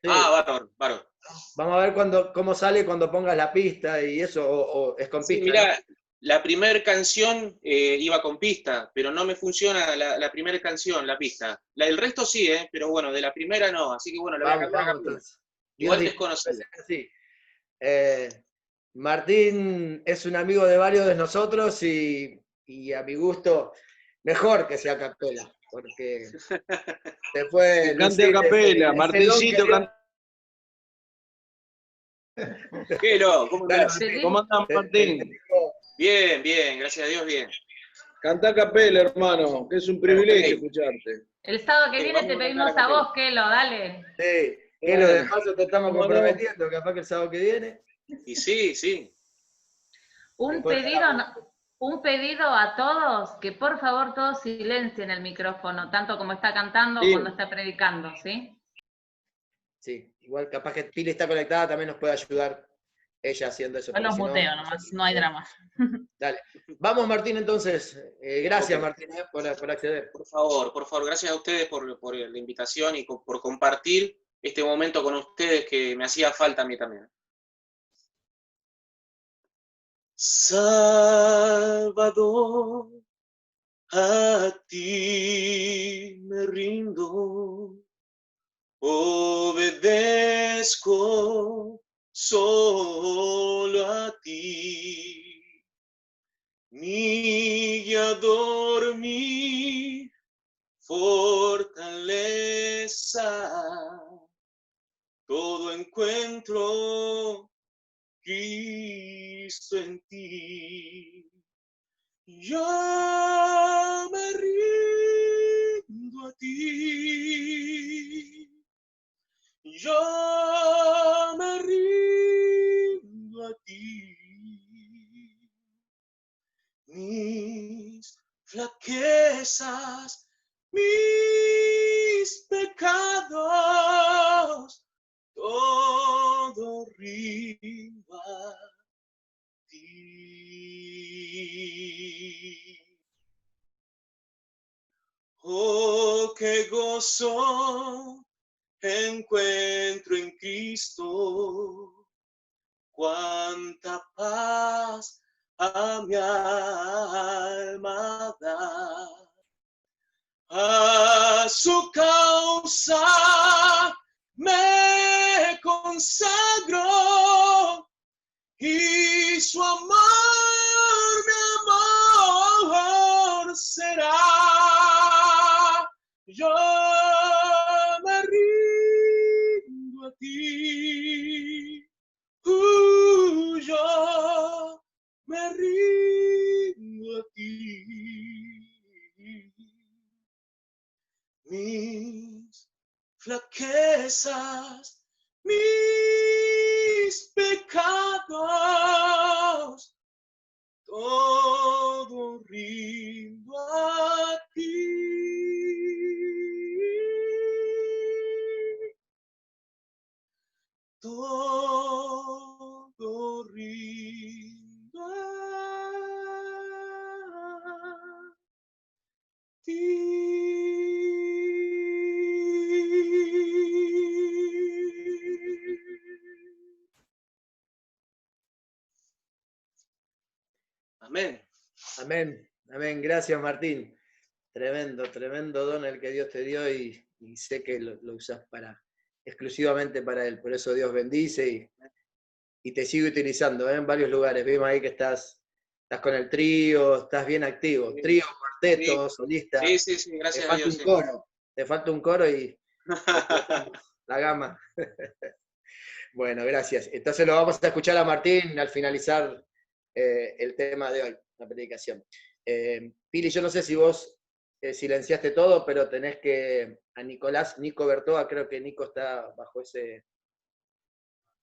Ah, Sí. bárbaro, bárbaro. Vamos a ver cómo sale cuando pongas la pista y eso, o es con Sí, pista, ¿no? mirá, la primera canción iba con pista, pero no me funciona la primera canción, la pista. El resto sí, pero bueno, de la primera no, así que bueno, la voy a Vamos, cantar a vamos capela. entonces. Dios Igual disponga que desconocida. sea así. Eh, Martín es un amigo de varios de nosotros y a mi gusto, mejor que sea a capela, porque se Que fue cante a lucir capela, ese don que Martincito, Dios. canta. ¿Qué lo? ¿Cómo Dale, andás? Martín. ¿Cómo andás, Te Martín? dejo. Bien, bien, gracias a Dios, bien. Canta a capela, hermano, que es un Ok, privilegio escucharte. El sábado que viene vamos te a cantar a pedimos a capela. vos, Kelo, dale. Sí, que lo de Bueno, paso te estamos ¿cómo no? comprometiendo, capaz que el sábado que viene. Y sí, sí. Un Después pedido, un pedido a todos, que por favor todos silencien el micrófono, tanto como está cantando o Sí, cuando está predicando, ¿sí? sí, igual capaz que Pili está conectada, también nos puede ayudar ella haciendo eso, Yo porque los si no, muteo nomás, no hay drama. dale. Vamos, Martín, entonces. Ok. Gracias, Martín, por acceder. Por favor, gracias a ustedes por la invitación y por compartir este momento con ustedes que me hacía falta a mí también. Salvador, a ti me rindo, obedezco solo a ti, mi guiador, mi fortaleza, todo encuentro Cristo en ti. Yo me rindo a ti. Yo me rindo a ti. Mis flaquezas, mis pecados, todo rindo a ti. Oh, qué gozo encuentro en Cristo, cuánta paz a mi alma da. A su causa me consagro y su amor, mi amor será. Yo me rindo a ti. Yo me rindo a ti. Mis flaquezas, mis pecados, todo rindo a ti. Todo rindo a ti. Amén. Amén, amén. Gracias, Martín. Tremendo, tremendo don el que Dios te dio y sé que lo usas exclusivamente para Él. Por eso Dios bendice y te sigue utilizando en varios lugares. Vimos ahí que estás con el trío, estás bien activo. Trío, cuarteto, solista. Sí, Te gracias a falta Dios, un sí. coro. Te falta un coro y explotamos la gama. Bueno, gracias. Entonces lo vamos a escuchar a Martín al finalizar el tema de hoy, la predicación. Pili, yo no sé si vos silenciaste todo, pero tenés que a Nico Bertoa, creo que Nico está bajo ese.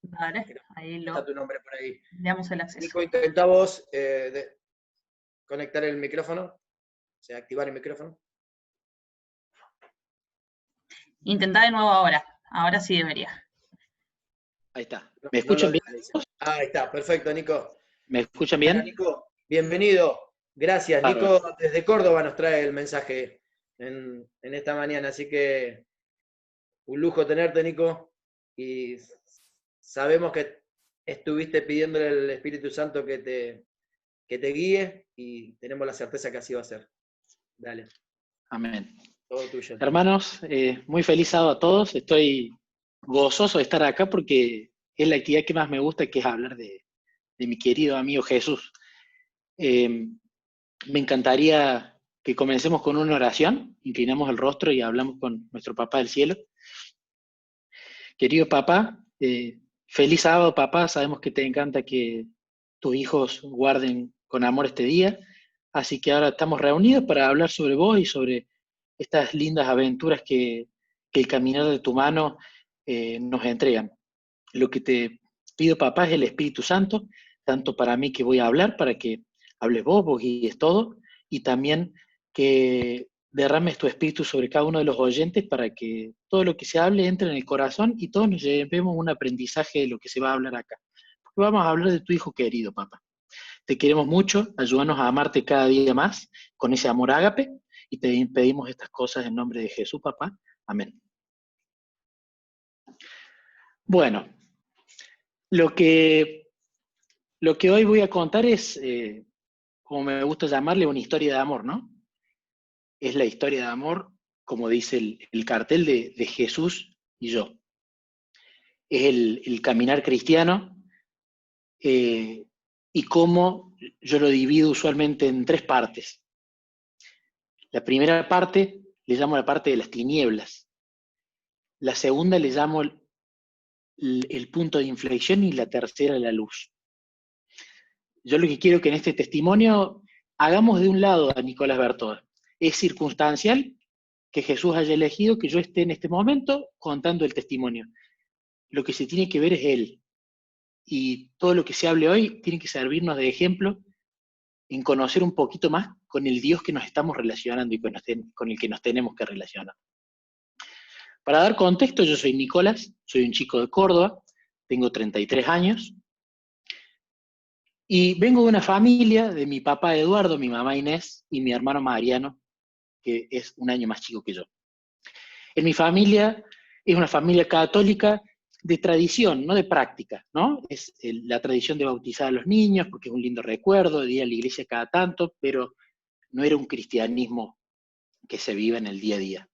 Vale, ahí Está tu nombre por ahí. le damos el acceso. Nico, intentá vos conectar el micrófono, o sea, activar el micrófono. Intentá de nuevo ahora sí debería. ahí está. No, ¿Me no lo escuchan bien? deja, dice. Ahí está, perfecto, Nico. ¿Me escuchan Bueno, bien? Nico, bienvenido. Gracias. Bárbaro. Nico desde Córdoba nos trae el mensaje en esta mañana, así que un lujo tenerte, Nico. y sabemos que estuviste pidiéndole al Espíritu Santo que te guíe y tenemos la certeza que así va a ser. Dale, Amén. todo tuyo. Hermanos, muy feliz sábado a todos. Estoy gozoso de estar acá porque es la actividad que más me gusta, que es hablar de mi querido amigo Jesús. Me encantaría que comencemos con una oración, inclinamos el rostro y hablamos con nuestro Papá del cielo. Querido Papá, feliz sábado, Papá. Sabemos que te encanta que tus hijos guarden con amor este día, así que ahora estamos reunidos para hablar sobre vos y sobre estas lindas aventuras que el caminar de tu mano nos entregan. Lo que te pido, Papá, es el Espíritu Santo, tanto para mí que voy a hablar, para que hables vos guíes todo, y también que derrames tu espíritu sobre cada uno de los oyentes para que todo lo que se hable entre en el corazón y todos nos llevemos un aprendizaje de lo que se va a hablar acá. Porque vamos a hablar de tu hijo querido, Papá. Te queremos mucho, ayúdanos a amarte cada día más con ese amor ágape, y te pedimos estas cosas en nombre de Jesús, Papá. Amén. Bueno, lo que hoy voy a contar es, como me gusta llamarle, una historia de amor, ¿no? Es la historia de amor, como dice el cartel, de Jesús y yo. Es el caminar cristiano, y cómo yo lo divido usualmente en 3 partes. La primera parte le llamo la parte de las tinieblas. La segunda le llamo el punto de inflexión, y la tercera la luz. Yo lo que quiero que en este testimonio hagamos de un lado a Nicolás Bertoa. Es circunstancial que Jesús haya elegido que yo esté en este momento contando el testimonio. Lo que se tiene que ver es Él. Y todo lo que se hable hoy tiene que servirnos de ejemplo en conocer un poquito más con el Dios que nos estamos relacionando y con el que nos tenemos que relacionar. Para dar contexto, yo soy Nicolás, soy un chico de Córdoba, tengo 33 años, y vengo de una familia de mi papá Eduardo, mi mamá Inés y mi hermano Mariano, que es un año más chico que yo. En mi familia es una familia católica de tradición, no de práctica, ¿no? Es la tradición de bautizar a los niños, porque es un lindo recuerdo, de ir a la iglesia cada tanto, pero no era un cristianismo que se viva en el día a día.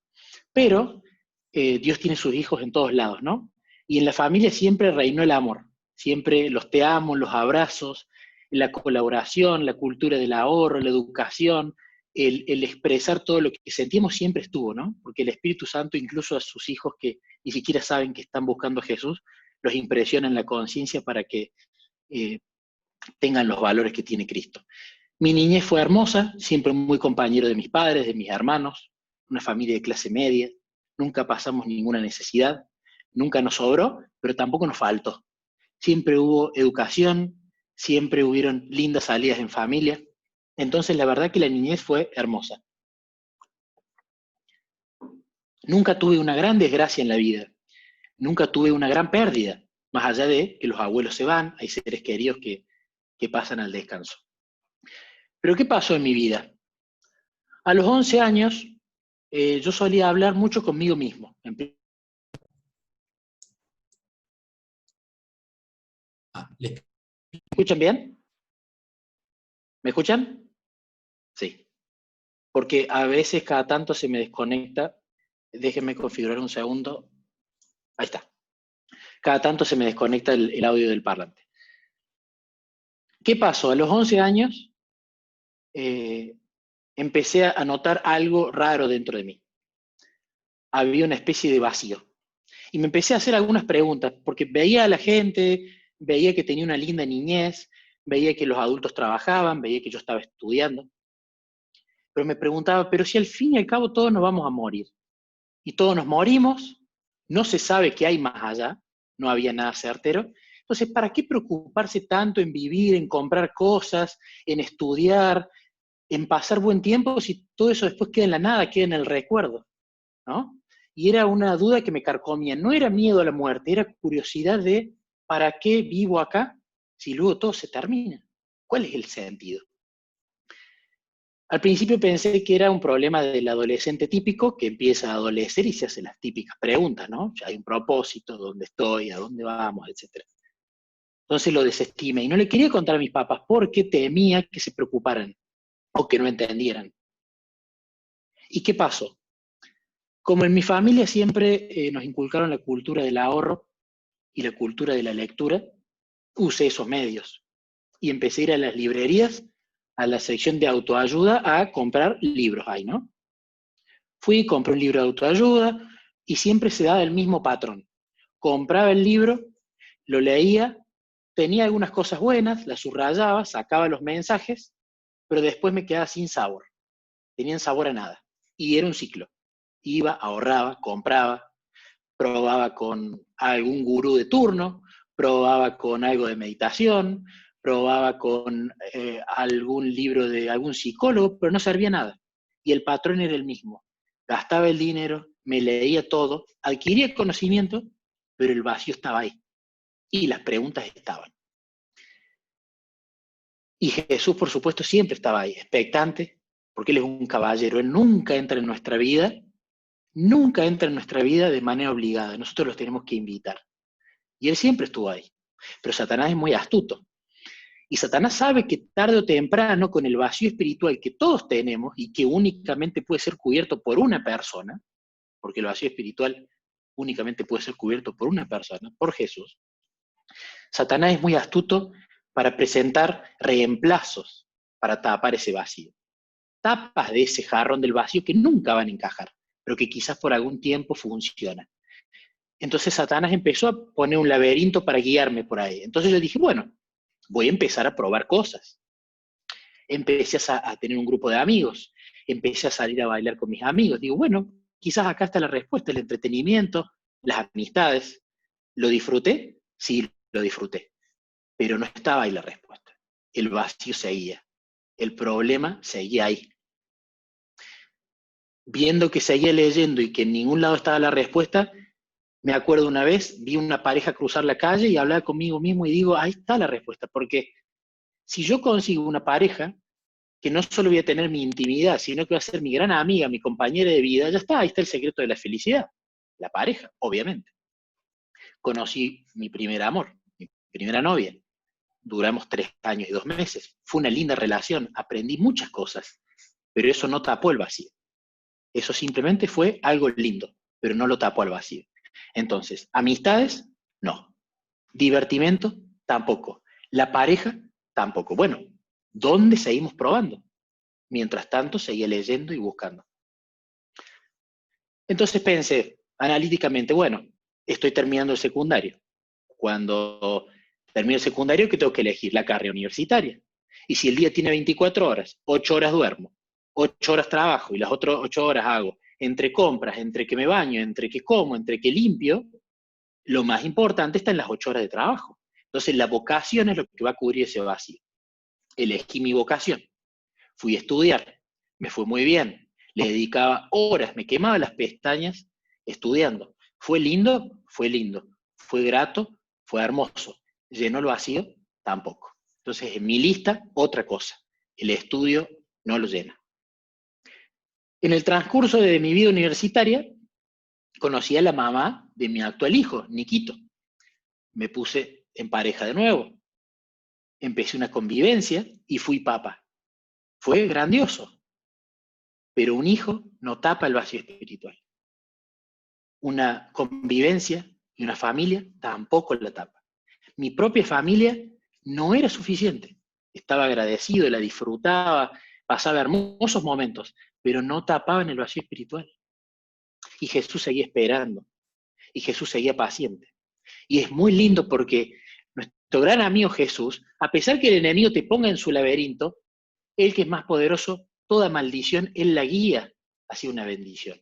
Pero Dios tiene sus hijos en todos lados, ¿no? Y en la familia siempre reinó el amor, siempre los te amo, los abrazos, la colaboración, la cultura del ahorro, la educación, el expresar todo lo que sentimos siempre estuvo, ¿no? Porque el Espíritu Santo, incluso a sus hijos que ni siquiera saben que están buscando a Jesús, los impresiona en la conciencia para que tengan los valores que tiene Cristo. Mi niñez fue hermosa, siempre muy compañero de mis padres, de mis hermanos, una familia de clase media, nunca pasamos ninguna necesidad, nunca nos sobró, pero tampoco nos faltó. Siempre hubo educación, siempre hubieron lindas salidas en familia. Entonces la verdad que la niñez fue hermosa. Nunca tuve una gran desgracia en la vida, nunca tuve una gran pérdida, más allá de que los abuelos se van, hay seres queridos que pasan al descanso. Pero ¿qué pasó en mi vida? A los 11 años yo solía hablar mucho conmigo mismo. ¿Me escuchan bien? ¿Me escuchan? Sí. Porque a veces cada tanto se me desconecta. Déjenme configurar un segundo. Ahí está. Cada tanto se me desconecta el audio del parlante. ¿Qué pasó? A los 11 años empecé a notar algo raro dentro de mí. Había una especie de vacío. Y me empecé a hacer algunas preguntas, porque veía a la gente, veía que tenía una linda niñez, veía que los adultos trabajaban, veía que yo estaba estudiando. Pero me preguntaba, pero si al fin y al cabo todos nos vamos a morir, y todos nos morimos, no se sabe qué hay más allá, no había nada certero. Entonces, ¿para qué preocuparse tanto en vivir, en comprar cosas, en estudiar, en pasar buen tiempo, si todo eso después queda en la nada, queda en el recuerdo, ¿no? Y era una duda que me carcomía. No era miedo a la muerte, era curiosidad de ¿para qué vivo acá si luego todo se termina? ¿Cuál es el sentido? Al principio pensé que era un problema del adolescente típico que empieza a adolecer y se hace las típicas preguntas, ¿no? Ya hay un propósito, ¿dónde estoy? ¿A dónde vamos? Etcétera. Entonces lo desestimé y no le quería contar a mis papás porque temía que se preocuparan o que no entendieran. ¿Y qué pasó? Como en mi familia siempre nos inculcaron la cultura del ahorro y la cultura de la lectura, usé esos medios y empecé a ir a las librerías, a la sección de autoayuda, a comprar libros ahí, ¿no? Fui, compré un libro de autoayuda y siempre se daba el mismo patrón. Compraba el libro, lo leía, tenía algunas cosas buenas, las subrayaba, sacaba los mensajes, pero después me quedaba sin sabor. Tenían sabor a nada. Y era un ciclo. Iba, ahorraba, compraba, probaba con algún gurú de turno, probaba con algo de meditación, probaba con algún libro de algún psicólogo, pero no servía nada. Y el patrón era el mismo. Gastaba el dinero, me leía todo, adquiría conocimiento, pero el vacío estaba ahí. Y las preguntas estaban. Y Jesús, por supuesto, siempre estaba ahí, expectante, porque Él es un caballero. Él nunca entra en nuestra vida de manera obligada. Nosotros los tenemos que invitar. Y Él siempre estuvo ahí. Pero Satanás es muy astuto. Y Satanás sabe que tarde o temprano, con el vacío espiritual que todos tenemos y que únicamente puede ser cubierto por una persona, porque el vacío espiritual únicamente puede ser cubierto por una persona, por Jesús, Satanás es muy astuto para presentar reemplazos para tapar ese vacío. Tapas de ese jarrón del vacío que nunca van a encajar, pero que quizás por algún tiempo funcionan. Entonces Satanás empezó a poner un laberinto para guiarme por ahí. Entonces yo dije, bueno, voy a empezar a probar cosas. Empecé a tener un grupo de amigos, empecé a salir a bailar con mis amigos. Digo, bueno, quizás acá está la respuesta, el entretenimiento, las amistades. ¿Lo disfruté? Sí, lo disfruté. Pero no estaba ahí la respuesta. El vacío seguía. El problema seguía ahí. Viendo que seguía leyendo y que en ningún lado estaba la respuesta, me acuerdo una vez, vi una pareja cruzar la calle y hablaba conmigo mismo y digo, ahí está la respuesta, porque si yo consigo una pareja, que no solo voy a tener mi intimidad, sino que va a ser mi gran amiga, mi compañera de vida, ya está, ahí está el secreto de la felicidad, la pareja, obviamente. Conocí mi primer amor, mi primera novia, duramos 3 años y 2 meses, fue una linda relación, aprendí muchas cosas, pero eso no tapó el vacío. Eso simplemente fue algo lindo, pero no lo tapó al vacío. Entonces, amistades, no. Divertimento, tampoco. La pareja, tampoco. Bueno, ¿dónde seguimos probando? Mientras tanto, seguía leyendo y buscando. Entonces pensé, analíticamente, bueno, estoy terminando el secundario. Cuando termino el secundario, ¿qué tengo que elegir? La carrera universitaria. Y si el día tiene 24 horas, 8 horas duermo, 8 horas trabajo y las otras 8 horas hago entre compras, entre que me baño, entre que como, entre que limpio, lo más importante está en las 8 horas de trabajo. Entonces la vocación es lo que va a cubrir ese vacío. Elegí mi vocación. Fui a estudiar. Me fue muy bien. Le dedicaba horas, me quemaba las pestañas estudiando. ¿Fue lindo? Fue lindo. ¿Fue grato? Fue hermoso. ¿Llenó el vacío? Tampoco. Entonces, en mi lista, otra cosa. El estudio no lo llena. En el transcurso de mi vida universitaria, conocí a la mamá de mi actual hijo, Niquito. Me puse en pareja de nuevo. Empecé una convivencia y fui papá. Fue grandioso. Pero un hijo no tapa el vacío espiritual. Una convivencia y una familia tampoco la tapa. Mi propia familia no era suficiente. Estaba agradecido, la disfrutaba, pasaba hermosos momentos, pero no tapaban el vacío espiritual. Y Jesús seguía esperando. Y Jesús seguía paciente. Y es muy lindo porque nuestro gran amigo Jesús, a pesar que el enemigo te ponga en su laberinto, Él que es más poderoso, toda maldición, Él la guía hacia una bendición,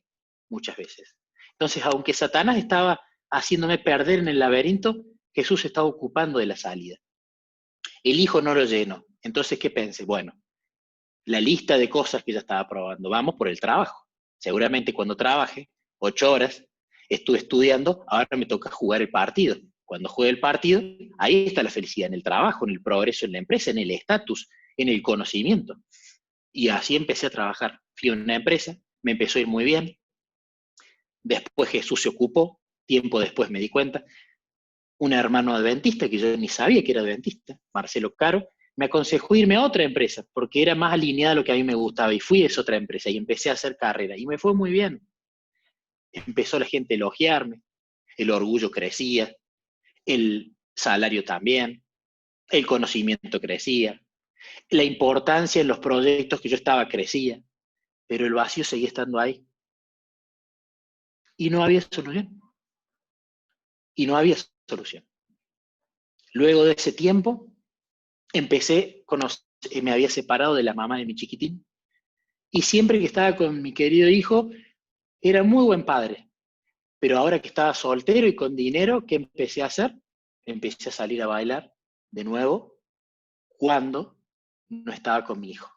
muchas veces. Entonces, aunque Satanás estaba haciéndome perder en el laberinto, Jesús estaba ocupando de la salida. El hijo no lo llenó. Entonces, ¿qué pensé? Bueno, la lista de cosas que ya estaba probando, vamos por el trabajo. Seguramente cuando trabaje 8 horas, estuve estudiando, ahora me toca jugar el partido. Cuando juegue el partido, ahí está la felicidad, en el trabajo, en el progreso en la empresa, en el estatus, en el conocimiento. Y así empecé a trabajar. Fui a una empresa, me empezó a ir muy bien. Después Jesús se ocupó, tiempo después me di cuenta. Un hermano adventista, que yo ni sabía que era adventista, Marcelo Caro, me aconsejó irme a otra empresa, porque era más alineada a lo que a mí me gustaba, y fui a esa otra empresa, y empecé a hacer carrera, y me fue muy bien. Empezó la gente a elogiarme, el orgullo crecía, el salario también, el conocimiento crecía, la importancia en los proyectos que yo estaba crecía, pero el vacío seguía estando ahí. Y no había solución. Y no había solución. Luego de ese tiempo, me había separado de la mamá de mi chiquitín, y siempre que estaba con mi querido hijo, era muy buen padre. Pero ahora que estaba soltero y con dinero, ¿qué empecé a hacer? Empecé a salir a bailar de nuevo cuando no estaba con mi hijo.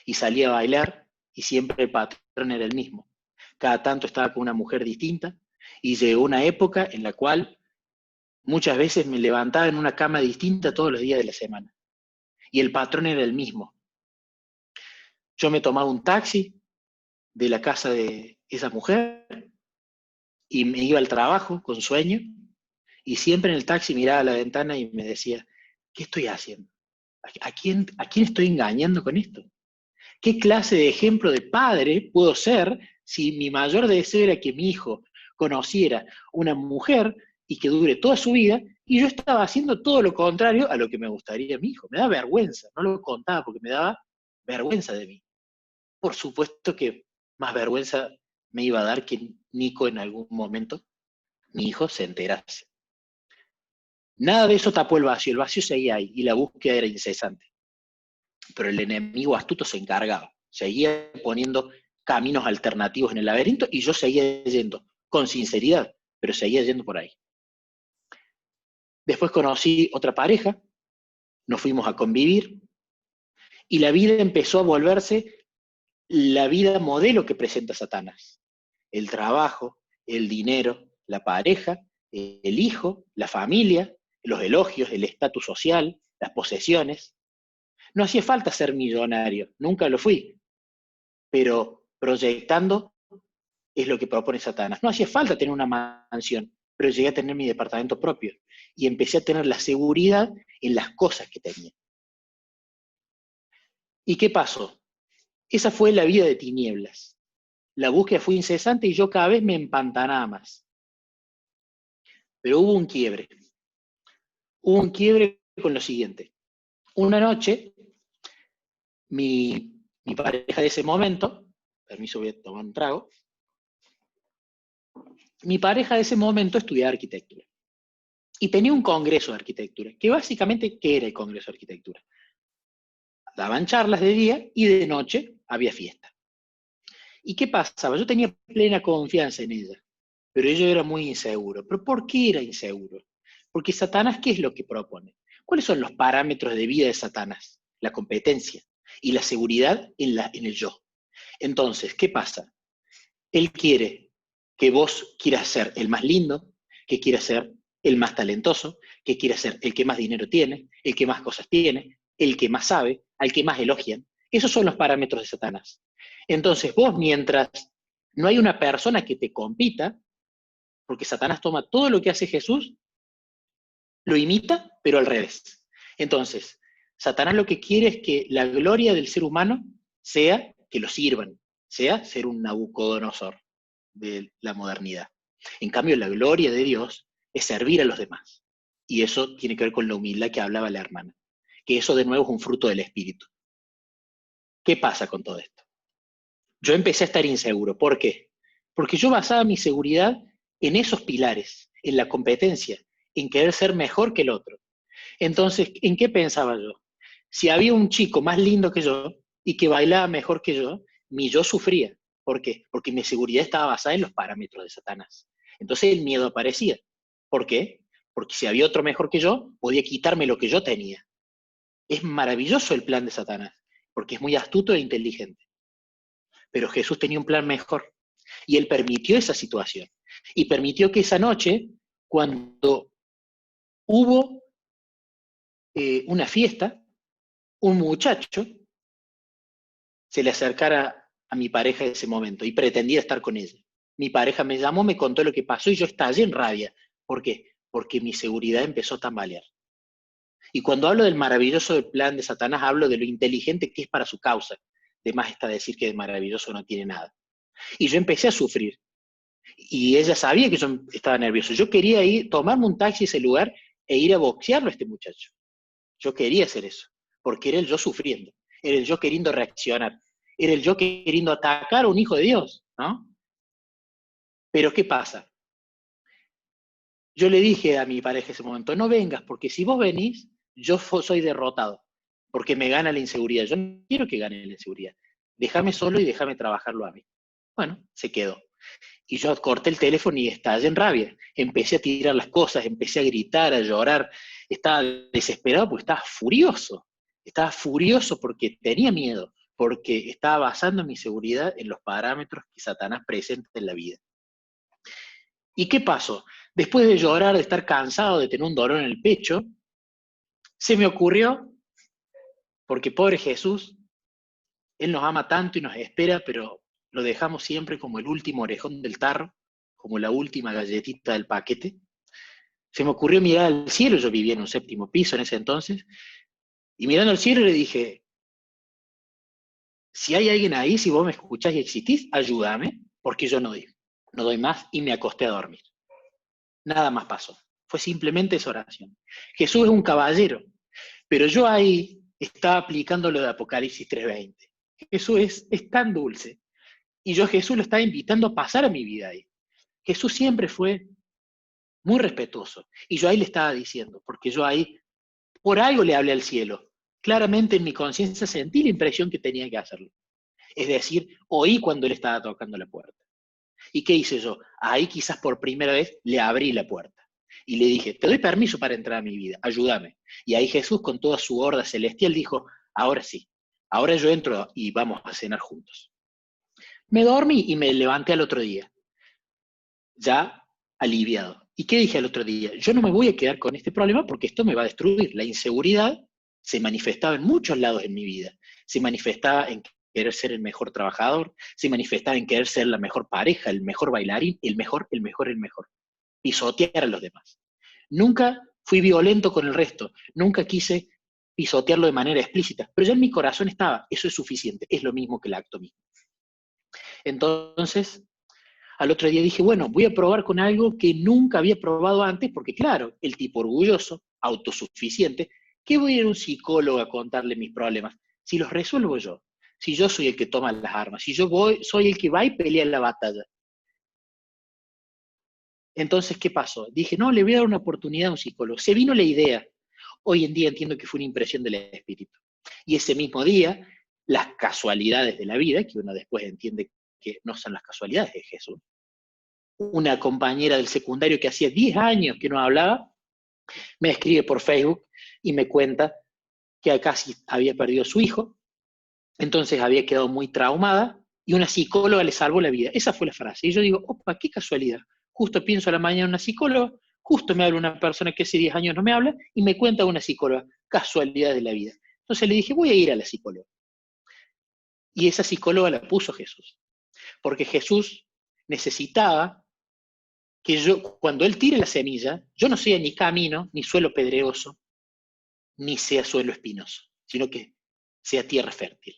Y salía a bailar y siempre el patrón era el mismo. Cada tanto estaba con una mujer distinta y llegó una época en la cual muchas veces me levantaba en una cama distinta todos los días de la semana. Y el patrón era el mismo. Yo me tomaba un taxi de la casa de esa mujer y me iba al trabajo con sueño, y siempre en el taxi miraba a la ventana y me decía, ¿qué estoy haciendo? ¿A quién estoy engañando con esto? ¿Qué clase de ejemplo de padre puedo ser si mi mayor deseo era que mi hijo conociera una mujer y que dure toda su vida, y yo estaba haciendo todo lo contrario a lo que me gustaría a mi hijo? Me da vergüenza, no lo contaba porque me daba vergüenza de mí. Por supuesto que más vergüenza me iba a dar que Nico en algún momento, mi hijo, se enterase. Nada de eso tapó el vacío seguía ahí y la búsqueda era incesante. Pero el enemigo astuto se encargaba, seguía poniendo caminos alternativos en el laberinto y yo seguía yendo, con sinceridad, pero seguía yendo por ahí. Después conocí otra pareja, nos fuimos a convivir y la vida empezó a volverse la vida modelo que presenta Satanás. El trabajo, el dinero, la pareja, el hijo, la familia, los elogios, el estatus social, las posesiones. No hacía falta ser millonario, nunca lo fui, pero proyectando es lo que propone Satanás. No hacía falta tener una mansión, pero llegué a tener mi departamento propio y empecé a tener la seguridad en las cosas que tenía. ¿Y qué pasó? Esa fue la vida de tinieblas. La búsqueda fue incesante y yo cada vez me empantanaba más. Pero hubo un quiebre. Hubo un quiebre con lo siguiente. Una noche, mi pareja de ese momento, permiso, voy a tomar un trago, mi pareja de ese momento estudiaba arquitectura. Y tenía un congreso de arquitectura, que básicamente, ¿qué era el congreso de arquitectura? Daban charlas de día y de noche había fiesta. ¿Y qué pasaba? Yo tenía plena confianza en ella, pero ella era muy inseguro. ¿Pero por qué era inseguro? Porque Satanás, ¿qué es lo que propone? ¿Cuáles son los parámetros de vida de Satanás? La competencia y la seguridad en el yo. Entonces, ¿qué pasa? Él quiere que vos quieras ser el más lindo, que quieras ser el más talentoso, que quieras ser el que más dinero tiene, el que más cosas tiene, el que más sabe, al que más elogian. Esos son los parámetros de Satanás. Entonces vos, mientras no hay una persona que te compita, porque Satanás toma todo lo que hace Jesús, lo imita, pero al revés. Entonces, Satanás lo que quiere es que la gloria del ser humano sea que lo sirvan, sea ser un Nabucodonosor de la modernidad. En cambio, la gloria de Dios es servir a los demás. Y eso tiene que ver con la humildad que hablaba la hermana. Que eso de nuevo es un fruto del Espíritu. ¿Qué pasa con todo esto? Yo empecé a estar inseguro. ¿Por qué? Porque yo basaba mi seguridad en esos pilares, en la competencia, en querer ser mejor que el otro. Entonces, ¿en qué pensaba yo? Si había un chico más lindo que yo y que bailaba mejor que yo, mi yo sufría. ¿Por qué? Porque mi seguridad estaba basada en los parámetros de Satanás. Entonces el miedo aparecía. ¿Por qué? Porque si había otro mejor que yo, podía quitarme lo que yo tenía. Es maravilloso el plan de Satanás, porque es muy astuto e inteligente. Pero Jesús tenía un plan mejor, y Él permitió esa situación. Y permitió que esa noche, cuando hubo una fiesta, un muchacho se le acercara a mi pareja en ese momento y pretendía estar con ella. Mi pareja me llamó, me contó lo que pasó y yo estallé en rabia. ¿Por qué? Porque mi seguridad empezó a tambalear. Y cuando hablo del maravilloso plan de Satanás, hablo de lo inteligente que es para su causa. De más está decir que de maravilloso no tiene nada. Y yo empecé a sufrir. Y ella sabía que yo estaba nervioso. Yo quería ir, tomarme un taxi a ese lugar e ir a boxearlo a este muchacho. Yo quería hacer eso, porque era el yo sufriendo, era el yo queriendo reaccionar, era el yo queriendo atacar a un hijo de Dios, ¿no? Pero ¿qué pasa? Yo le dije a mi pareja en ese momento, no vengas, porque si vos venís, yo soy derrotado, porque me gana la inseguridad. Yo no quiero que gane la inseguridad. Déjame solo y déjame trabajarlo a mí. Bueno, se quedó. Y yo corté el teléfono y estallé en rabia. Empecé a tirar las cosas, empecé a gritar, a llorar. Estaba desesperado porque estaba furioso. Estaba furioso porque tenía miedo, porque estaba basando mi seguridad en los parámetros que Satanás presenta en la vida. ¿Y qué pasó? Después de llorar, de estar cansado, de tener un dolor en el pecho, se me ocurrió, porque pobre Jesús, Él nos ama tanto y nos espera, pero lo dejamos siempre como el último orejón del tarro, como la última galletita del paquete. Se me ocurrió mirar al cielo, yo vivía en un 7º piso en ese entonces, y mirando al cielo le dije, si hay alguien ahí, si vos me escuchás y existís, ayúdame, porque yo no doy más, y me acosté a dormir. Nada más pasó. Fue simplemente esa oración. Jesús es un caballero, pero yo ahí estaba aplicando lo de Apocalipsis 3:20. Jesús es tan dulce, y yo a Jesús lo estaba invitando a pasar a mi vida ahí. Jesús siempre fue muy respetuoso, y yo ahí le estaba diciendo, porque yo ahí, por algo le hablé al cielo. Claramente en mi conciencia sentí la impresión que tenía que hacerlo. Es decir, oí cuando él estaba tocando la puerta. ¿Y qué hice yo? Ahí quizás por primera vez le abrí la puerta. Y le dije, te doy permiso para entrar a mi vida, ayúdame. Y ahí Jesús con toda su horda celestial dijo, ahora sí, ahora yo entro y vamos a cenar juntos. Me dormí y me levanté al otro día, ya aliviado. ¿Y qué dije al otro día? Yo no me voy a quedar con este problema porque esto me va a destruir. La inseguridad se manifestaba en muchos lados en mi vida. Se manifestaba en querer ser el mejor trabajador, se manifestaba en querer ser la mejor pareja, el mejor bailarín, el mejor. Pisotear a los demás. Nunca fui violento con el resto, nunca quise pisotearlo de manera explícita, pero ya en mi corazón estaba, eso es suficiente, es lo mismo que el acto mismo. Entonces, al otro día dije, bueno, voy a probar con algo que nunca había probado antes, porque claro, el tipo orgulloso, autosuficiente, ¿qué voy a ir a un psicólogo a contarle mis problemas? Si los resuelvo yo, si yo soy el que toma las armas, si yo soy el que va y pelea en la batalla. Entonces, ¿qué pasó? Dije, no, le voy a dar una oportunidad a un psicólogo. Se vino la idea. Hoy en día entiendo que fue una impresión del espíritu. Y ese mismo día, las casualidades de la vida, que uno después entiende que no son las casualidades de Jesús. Una compañera del secundario que hacía 10 años que no hablaba, me escribe por Facebook y me cuenta que casi había perdido a su hijo, entonces había quedado muy traumada y una psicóloga le salvó la vida. Esa fue la frase. Y yo digo, opa, qué casualidad. Justo pienso a la mañana en una psicóloga, justo me habla una persona que hace 10 años no me habla y me cuenta una psicóloga. Casualidad de la vida. Entonces le dije, voy a ir a la psicóloga. Y esa psicóloga la puso Jesús. Porque Jesús necesitaba que yo, cuando Él tire la semilla, yo no sea ni camino, ni suelo pedregoso, ni sea suelo espinoso, sino que sea tierra fértil.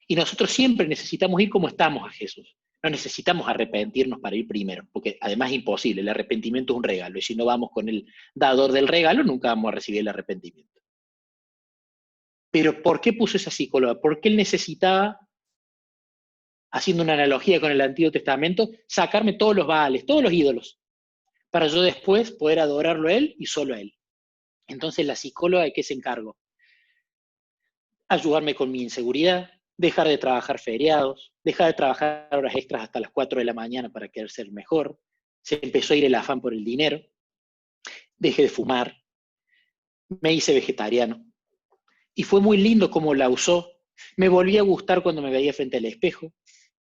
Y nosotros siempre necesitamos ir como estamos a Jesús. No necesitamos arrepentirnos para ir primero, porque además es imposible, el arrepentimiento es un regalo, y si no vamos con el dador del regalo, nunca vamos a recibir el arrepentimiento. Pero ¿por qué puso esa psicóloga? Porque él necesitaba, haciendo una analogía con el Antiguo Testamento, sacarme todos los baales, todos los ídolos, para yo después poder adorarlo a él y solo a él. Entonces la psicóloga, ¿de qué se encargó? Ayudarme con mi inseguridad, dejar de trabajar feriados, dejar de trabajar horas extras hasta las 4 de la mañana para querer ser mejor. Se empezó a ir el afán por el dinero. Dejé de fumar. Me hice vegetariano. Y fue muy lindo cómo la usó. Me volví a gustar cuando me veía frente al espejo.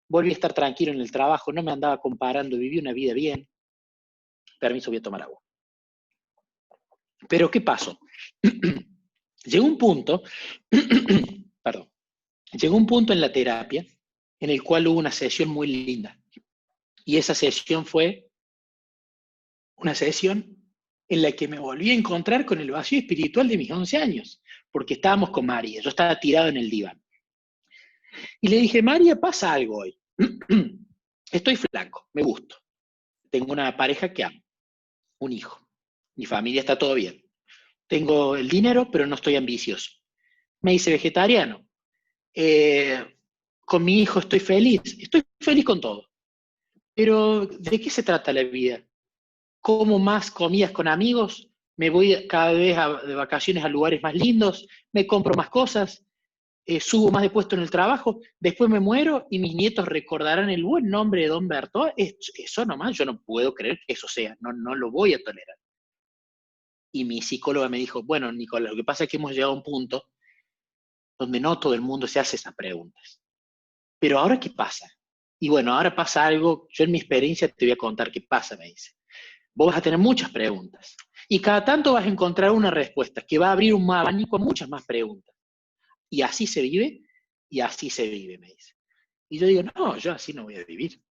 Volví a estar tranquilo en el trabajo. No me andaba comparando. Viví una vida bien. Permiso, voy a tomar agua. Pero ¿qué pasó? Llegó un punto, perdón, Llegó un punto en la terapia en el cual hubo una sesión muy linda. Y esa sesión fue una sesión en la que me volví a encontrar con el vacío espiritual de mis 11 años, porque estábamos con María, yo estaba tirado en el diván. Y le dije, María, pasa algo hoy. Estoy flaco, me gusto. Tengo una pareja que amo, un hijo. Mi familia está todo bien. Tengo el dinero, pero no estoy ambicioso. Me hice vegetariano. Con mi hijo estoy feliz con todo. Pero, ¿de qué se trata la vida? Como más comidas con amigos, me voy cada vez de vacaciones a lugares más lindos, me compro más cosas, subo más de puesto en el trabajo, después me muero y mis nietos recordarán el buen nombre de Don Berto. Eso nomás, yo no puedo creer que eso sea, no lo voy a tolerar. Y mi psicóloga me dijo, bueno, Nicolás, lo que pasa es que hemos llegado a un punto donde no todo el mundo se hace esas preguntas. Pero ahora, ¿qué pasa? Y bueno, ahora pasa algo, yo en mi experiencia te voy a contar qué pasa, me dice. Vos vas a tener muchas preguntas. Y cada tanto vas a encontrar una respuesta que va a abrir un abanico a muchas más preguntas. Y así se vive, me dice. Y yo digo, no, yo así no voy a vivir.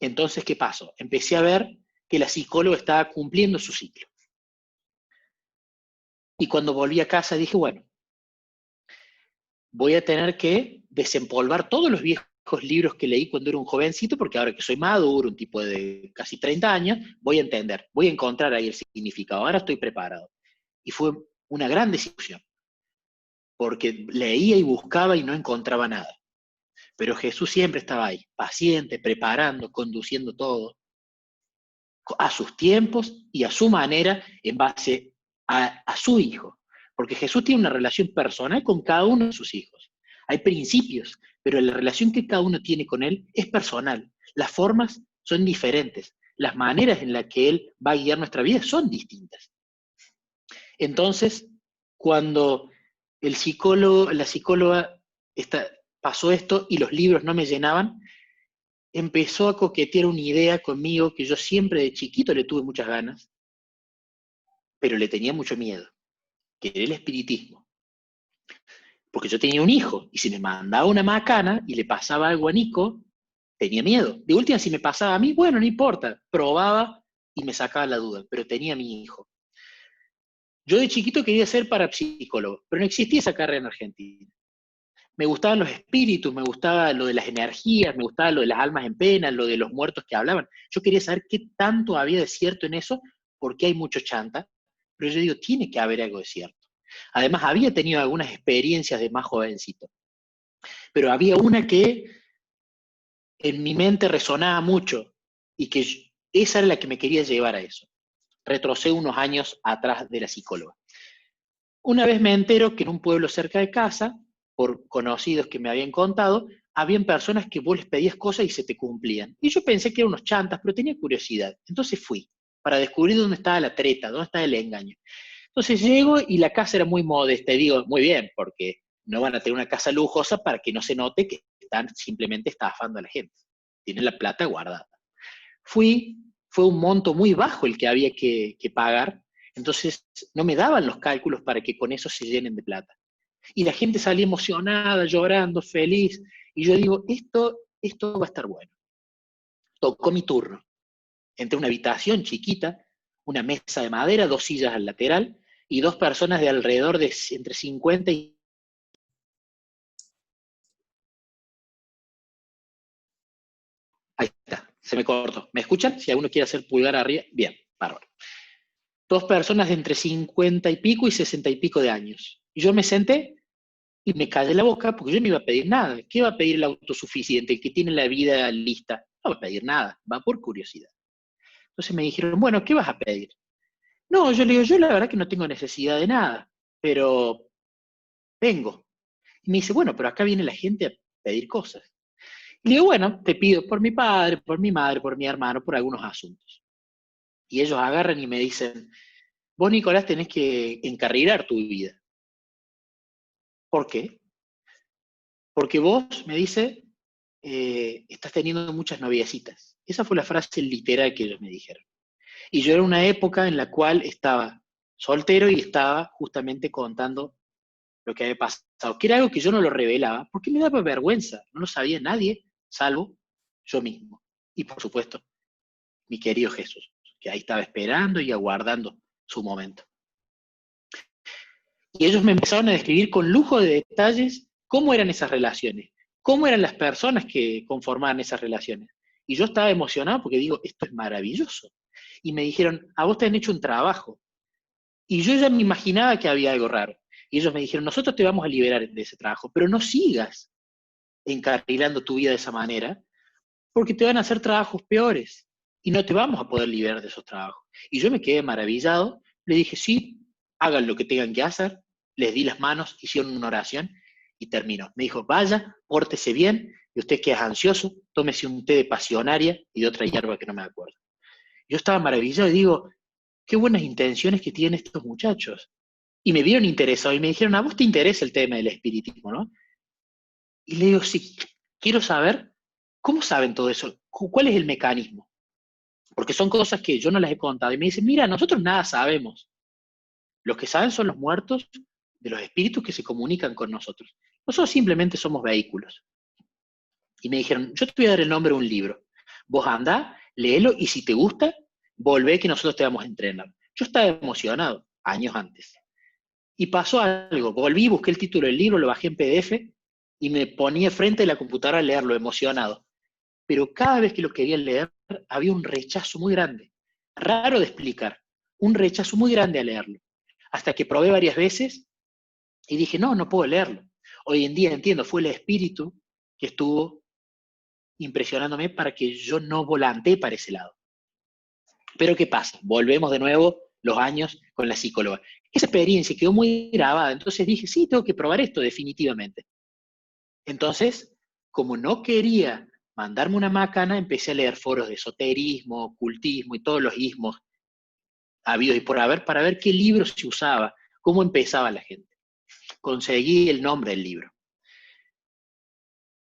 Entonces, ¿qué pasó? Empecé a ver que la psicóloga estaba cumpliendo su ciclo. Y cuando volví a casa dije, bueno, voy a tener que desempolvar todos los viejos libros que leí cuando era un jovencito, porque ahora que soy maduro, un tipo de casi 30 años, voy a entender, voy a encontrar ahí el significado, ahora estoy preparado. Y fue una gran desilusión, porque leía y buscaba y no encontraba nada. Pero Jesús siempre estaba ahí, paciente, preparando, conduciendo todo, a sus tiempos y a su manera, en base a su hijo. Porque Jesús tiene una relación personal con cada uno de sus hijos. Hay principios, pero la relación que cada uno tiene con él es personal. Las formas son diferentes. Las maneras en las que él va a guiar nuestra vida son distintas. Entonces, cuando la psicóloga pasó esto y los libros no me llenaban, empezó a coquetear una idea conmigo que yo siempre de chiquito le tuve muchas ganas, pero le tenía mucho miedo, que era el espiritismo. Porque yo tenía un hijo, y si me mandaba una macana y le pasaba algo a Nico, tenía miedo. De última, si me pasaba a mí, bueno, no importa, probaba y me sacaba la duda, pero tenía a mi hijo. Yo de chiquito quería ser parapsicólogo, pero no existía esa carrera en Argentina. Me gustaban los espíritus, me gustaba lo de las energías, me gustaba lo de las almas en pena, lo de los muertos que hablaban. Yo quería saber qué tanto había de cierto en eso, porque hay mucho chanta, pero yo digo, tiene que haber algo de cierto. Además, había tenido algunas experiencias de más jovencito, pero había una que en mi mente resonaba mucho y que esa era la que me quería llevar a eso. Retrocedo unos años atrás de la psicóloga. Una vez me entero que en un pueblo cerca de casa, por conocidos que me habían contado, habían personas que vos les pedías cosas y se te cumplían. Y yo pensé que eran unos chantas, pero tenía curiosidad. Entonces fui, para descubrir dónde estaba la treta, dónde estaba el engaño. Entonces llego y la casa era muy modesta, y digo, muy bien, porque no van a tener una casa lujosa para que no se note que están simplemente estafando a la gente. Tienen la plata guardada. Fue un monto muy bajo el que había que pagar, entonces no me daban los cálculos para que con eso se llenen de plata. Y la gente salía emocionada, llorando, feliz, y yo digo, esto va a estar bueno. Tocó mi turno. Entré a una habitación chiquita, una mesa de madera, 2 sillas al lateral, y 2 personas de alrededor de entre 50 y... Ahí está, se me cortó. ¿Me escuchan? Si alguno quiere hacer pulgar arriba, bien, bárbaro. 2 personas de entre 50 y pico y 60 y pico de años. Y yo me senté y me callé la boca porque yo no iba a pedir nada. ¿Qué va a pedir el autosuficiente, el que tiene la vida lista? No va a pedir nada, va por curiosidad. Entonces me dijeron, bueno, ¿qué vas a pedir? No, yo le digo, yo la verdad que no tengo necesidad de nada, pero vengo. Y me dice, bueno, pero acá viene la gente a pedir cosas. Y le digo, bueno, te pido por mi padre, por mi madre, por mi hermano, por algunos asuntos. Y ellos agarran y me dicen, vos, Nicolás, tenés que encarrilar tu vida. ¿Por qué? Porque vos, me dice, estás teniendo muchas noviecitas. Esa fue la frase literal que ellos me dijeron. Y yo era una época en la cual estaba soltero y estaba justamente contando lo que había pasado, que era algo que yo no lo revelaba, porque me daba vergüenza, no lo sabía nadie, salvo yo mismo. Y por supuesto, mi querido Jesús, que ahí estaba esperando y aguardando su momento. Y ellos me empezaron a describir con lujo de detalles cómo eran esas relaciones, cómo eran las personas que conformaban esas relaciones. Y yo estaba emocionado porque digo, esto es maravilloso. Y me dijeron, a vos te han hecho un trabajo. Y yo ya me imaginaba que había algo raro. Y ellos me dijeron, nosotros te vamos a liberar de ese trabajo, pero no sigas encarrilando tu vida de esa manera, porque te van a hacer trabajos peores y no te vamos a poder liberar de esos trabajos. Y yo me quedé maravillado, le dije, sí, hagan lo que tengan que hacer, les di las manos, hicieron una oración y terminó. Me dijo, vaya, pórtese bien, y usted que es ansioso, tómese un té de pasionaria y de otra hierba que no me acuerdo. Yo estaba maravillado y digo, qué buenas intenciones que tienen estos muchachos. Y me vieron interesado y me dijeron, a vos te interesa el tema del espiritismo, ¿no? Y le digo, sí, quiero saber, ¿cómo saben todo eso? ¿Cuál es el mecanismo? Porque son cosas que yo no las he contado. Y me dicen, mira, nosotros nada sabemos. Los que saben son los muertos de los espíritus que se comunican con nosotros. Nosotros simplemente somos vehículos. Y me dijeron, yo te voy a dar el nombre de un libro. Vos andá, léelo, y si te gusta, volvé que nosotros te vamos a entrenar. Yo estaba emocionado, años antes. Y pasó algo, volví, busqué el título del libro, lo bajé en PDF, y me ponía frente a la computadora a leerlo, emocionado. Pero cada vez que lo quería leer, había un rechazo muy grande. Raro de explicar, un rechazo muy grande a leerlo. Hasta que probé varias veces y dije, no, no puedo leerlo. Hoy en día entiendo, fue el espíritu que estuvo impresionándome para que yo no volanteé para ese lado. Pero ¿qué pasa? Volvemos de nuevo los años con la psicóloga. Esa experiencia quedó muy grabada, entonces dije, sí, tengo que probar esto definitivamente. Entonces, como no quería mandarme una macana, empecé a leer foros de esoterismo, ocultismo y todos los ismos habidos y por haber para ver qué libros se usaba, cómo empezaba la gente. Conseguí el nombre del libro.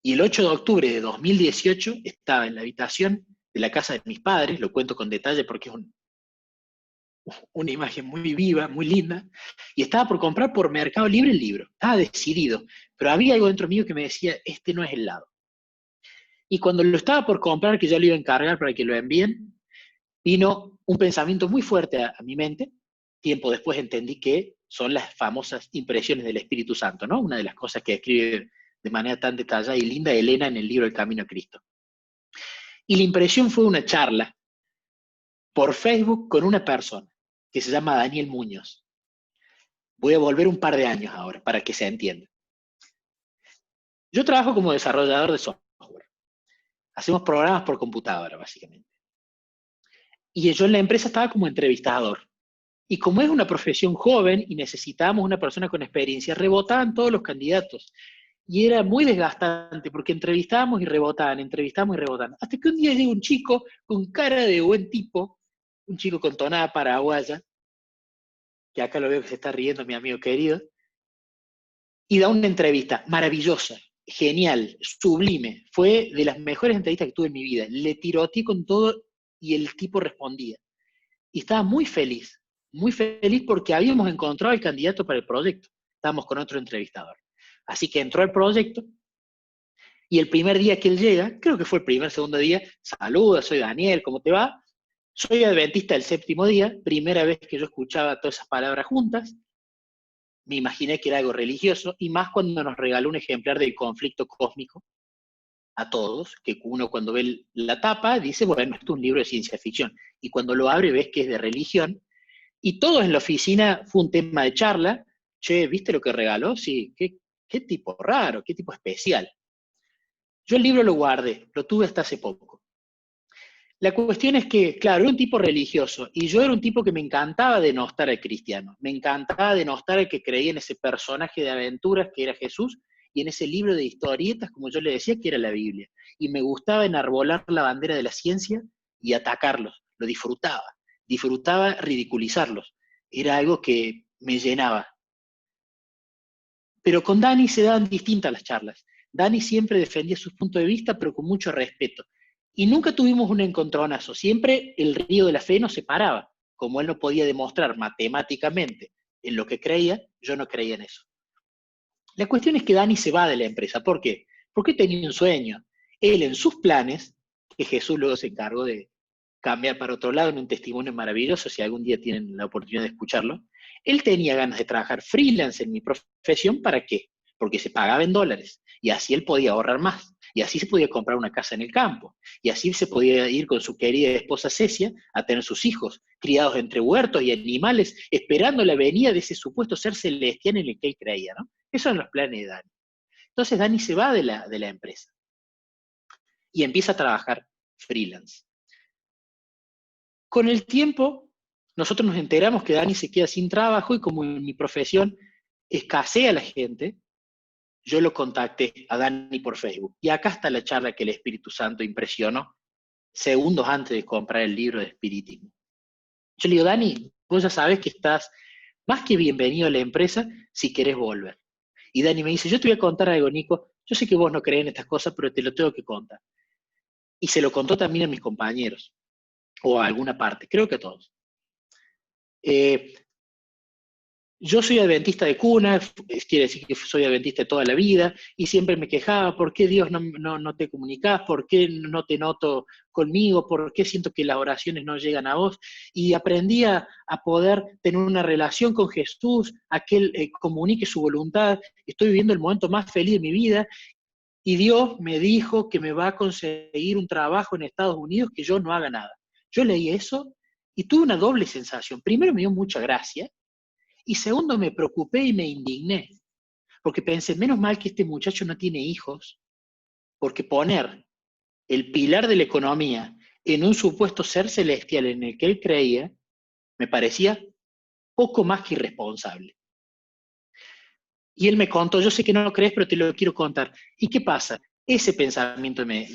Y el 8 de octubre de 2018 estaba en la habitación de la casa de mis padres, lo cuento con detalle porque es una imagen muy viva, muy linda, y estaba por comprar por Mercado Libre el libro. Estaba decidido, pero había algo dentro mío que me decía, este no es el lado. Y cuando lo estaba por comprar, que ya lo iba a encargar para que lo envíen, vino un pensamiento muy fuerte a mi mente. Tiempo después entendí que son las famosas impresiones del Espíritu Santo, ¿no? Una de las cosas que escribe de manera tan detallada y linda Elena en el libro El Camino a Cristo. Y la impresión fue una charla por Facebook con una persona que se llama Daniel Muñoz. Voy a volver un par de años ahora para que se entienda. Yo trabajo como desarrollador de software. Hacemos programas por computadora, básicamente. Y yo en la empresa estaba como entrevistador. Y como es una profesión joven y necesitábamos una persona con experiencia, rebotaban todos los candidatos. Y era muy desgastante porque entrevistábamos y rebotaban, entrevistábamos y rebotaban. Hasta que un día llega un chico con cara de buen tipo, un chico con tonada paraguaya, que acá lo veo que se está riendo mi amigo querido, y da una entrevista maravillosa, genial, sublime. Fue de las mejores entrevistas que tuve en mi vida. Le tiroteé con todo y el tipo respondía. Y estaba muy feliz porque habíamos encontrado el candidato para el proyecto. Estábamos con otro entrevistador. Así que entró al proyecto y el primer día que él llega, creo que fue el segundo día, saluda, soy Daniel, ¿cómo te va? Soy adventista del séptimo día, primera vez que yo escuchaba todas esas palabras juntas. Me imaginé que era algo religioso, y más cuando nos regaló un ejemplar del Conflicto Cósmico a todos, que uno cuando ve la tapa dice, bueno, esto es un libro de ciencia ficción, y cuando lo abre ves que es de religión, y todos en la oficina fue un tema de charla. Che, ¿viste lo que regaló? Sí, qué tipo raro, qué tipo especial. Yo el libro lo guardé, lo tuve hasta hace poco. La cuestión es que, claro, era un tipo religioso, y yo era un tipo que me encantaba denostar al cristiano, me encantaba denostar al que creía en ese personaje de aventuras que era Jesús, y en ese libro de historietas, como yo le decía, que era la Biblia. Y me gustaba enarbolar la bandera de la ciencia y atacarlos, lo disfrutaba ridiculizarlos, era algo que me llenaba. Pero con Dani se daban distintas las charlas. Dani siempre defendía sus puntos de vista, pero con mucho respeto. Y nunca tuvimos un encontronazo, siempre el río de la fe nos separaba. Como él no podía demostrar matemáticamente en lo que creía, yo no creía en eso. La cuestión es que Dani se va de la empresa. ¿Por qué? Porque tenía un sueño. Él en sus planes, que Jesús luego se encargó de cambiar para otro lado en un testimonio maravilloso, si algún día tienen la oportunidad de escucharlo, él tenía ganas de trabajar freelance en mi profesión. ¿Para qué? Porque se pagaba en dólares, y así él podía ahorrar más, y así se podía comprar una casa en el campo, y así se podía ir con su querida esposa Cecia a tener sus hijos, criados entre huertos y animales, esperando la venida de ese supuesto ser celestial en el que él creía, ¿no? Esos son los planes de Dani. Entonces Dani se va de la empresa y empieza a trabajar freelance. Con el tiempo, nosotros nos enteramos que Dani se queda sin trabajo, y como en mi profesión escasea la gente, yo lo contacté a Dani por Facebook. Y acá está la charla que el Espíritu Santo impresionó segundos antes de comprar el libro de Espiritismo. Yo le digo, Dani, vos ya sabes que estás más que bienvenido a la empresa si querés volver. Y Dani me dice, yo te voy a contar algo, Nico, yo sé que vos no crees en estas cosas, pero te lo tengo que contar. Y se lo contó también a mis compañeros, o a alguna parte, creo que a todos. Yo soy adventista de cuna, quiere decir que soy adventista de toda la vida, y siempre me quejaba, ¿por qué Dios no te comunicás? ¿Por qué no te noto conmigo? ¿Por qué siento que las oraciones no llegan a vos? Y aprendí a poder tener una relación con Jesús, a que Él comunique su voluntad. Estoy viviendo el momento más feliz de mi vida, y Dios me dijo que me va a conseguir un trabajo en Estados Unidos, que yo no haga nada. Yo leí eso y tuve una doble sensación. Primero, me dio mucha gracia, y segundo, me preocupé y me indigné, porque pensé, menos mal que este muchacho no tiene hijos, porque poner el pilar de la economía en un supuesto ser celestial en el que él creía, me parecía poco más que irresponsable. Y él me contó, yo sé que no lo crees, pero te lo quiero contar. ¿Y qué pasa? Ese pensamiento me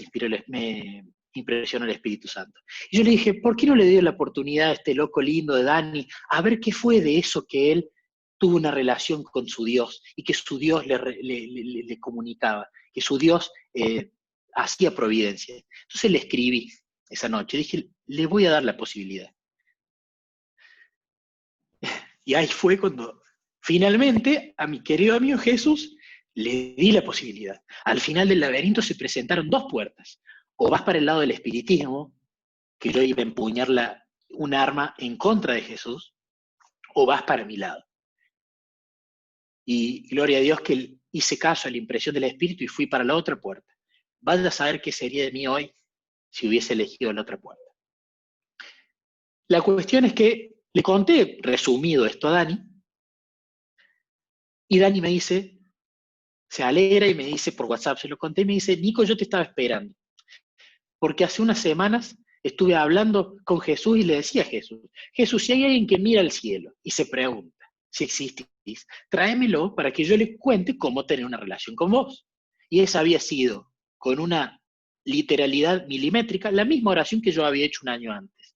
impresionó el Espíritu Santo. Y yo le dije, ¿por qué no le dio la oportunidad a este loco lindo de Dani a ver qué fue de eso que él tuvo una relación con su Dios, y que su Dios le comunicaba, que su Dios hacía providencia? Entonces le escribí esa noche, dije, le voy a dar la posibilidad. Y ahí fue cuando finalmente a mi querido amigo Jesús le di la posibilidad. Al final del laberinto se presentaron dos puertas. O vas para el lado del espiritismo, que yo iba a empuñar un arma en contra de Jesús, o vas para mi lado. Y gloria a Dios que hice caso a la impresión del Espíritu y fui para la otra puerta. Vaya a saber qué sería de mí hoy si hubiese elegido la otra puerta. La cuestión es que le conté resumido esto a Dani, y Dani me dice, se alegra y me dice por WhatsApp, se lo conté, y me dice, Nico, yo te estaba esperando, porque hace unas semanas estuve hablando con Jesús y le decía a Jesús, Jesús, si hay alguien que mira al cielo y se pregunta si existís, tráemelo para que yo le cuente cómo tener una relación con vos. Y esa había sido, con una literalidad milimétrica, la misma oración que yo había hecho un año antes.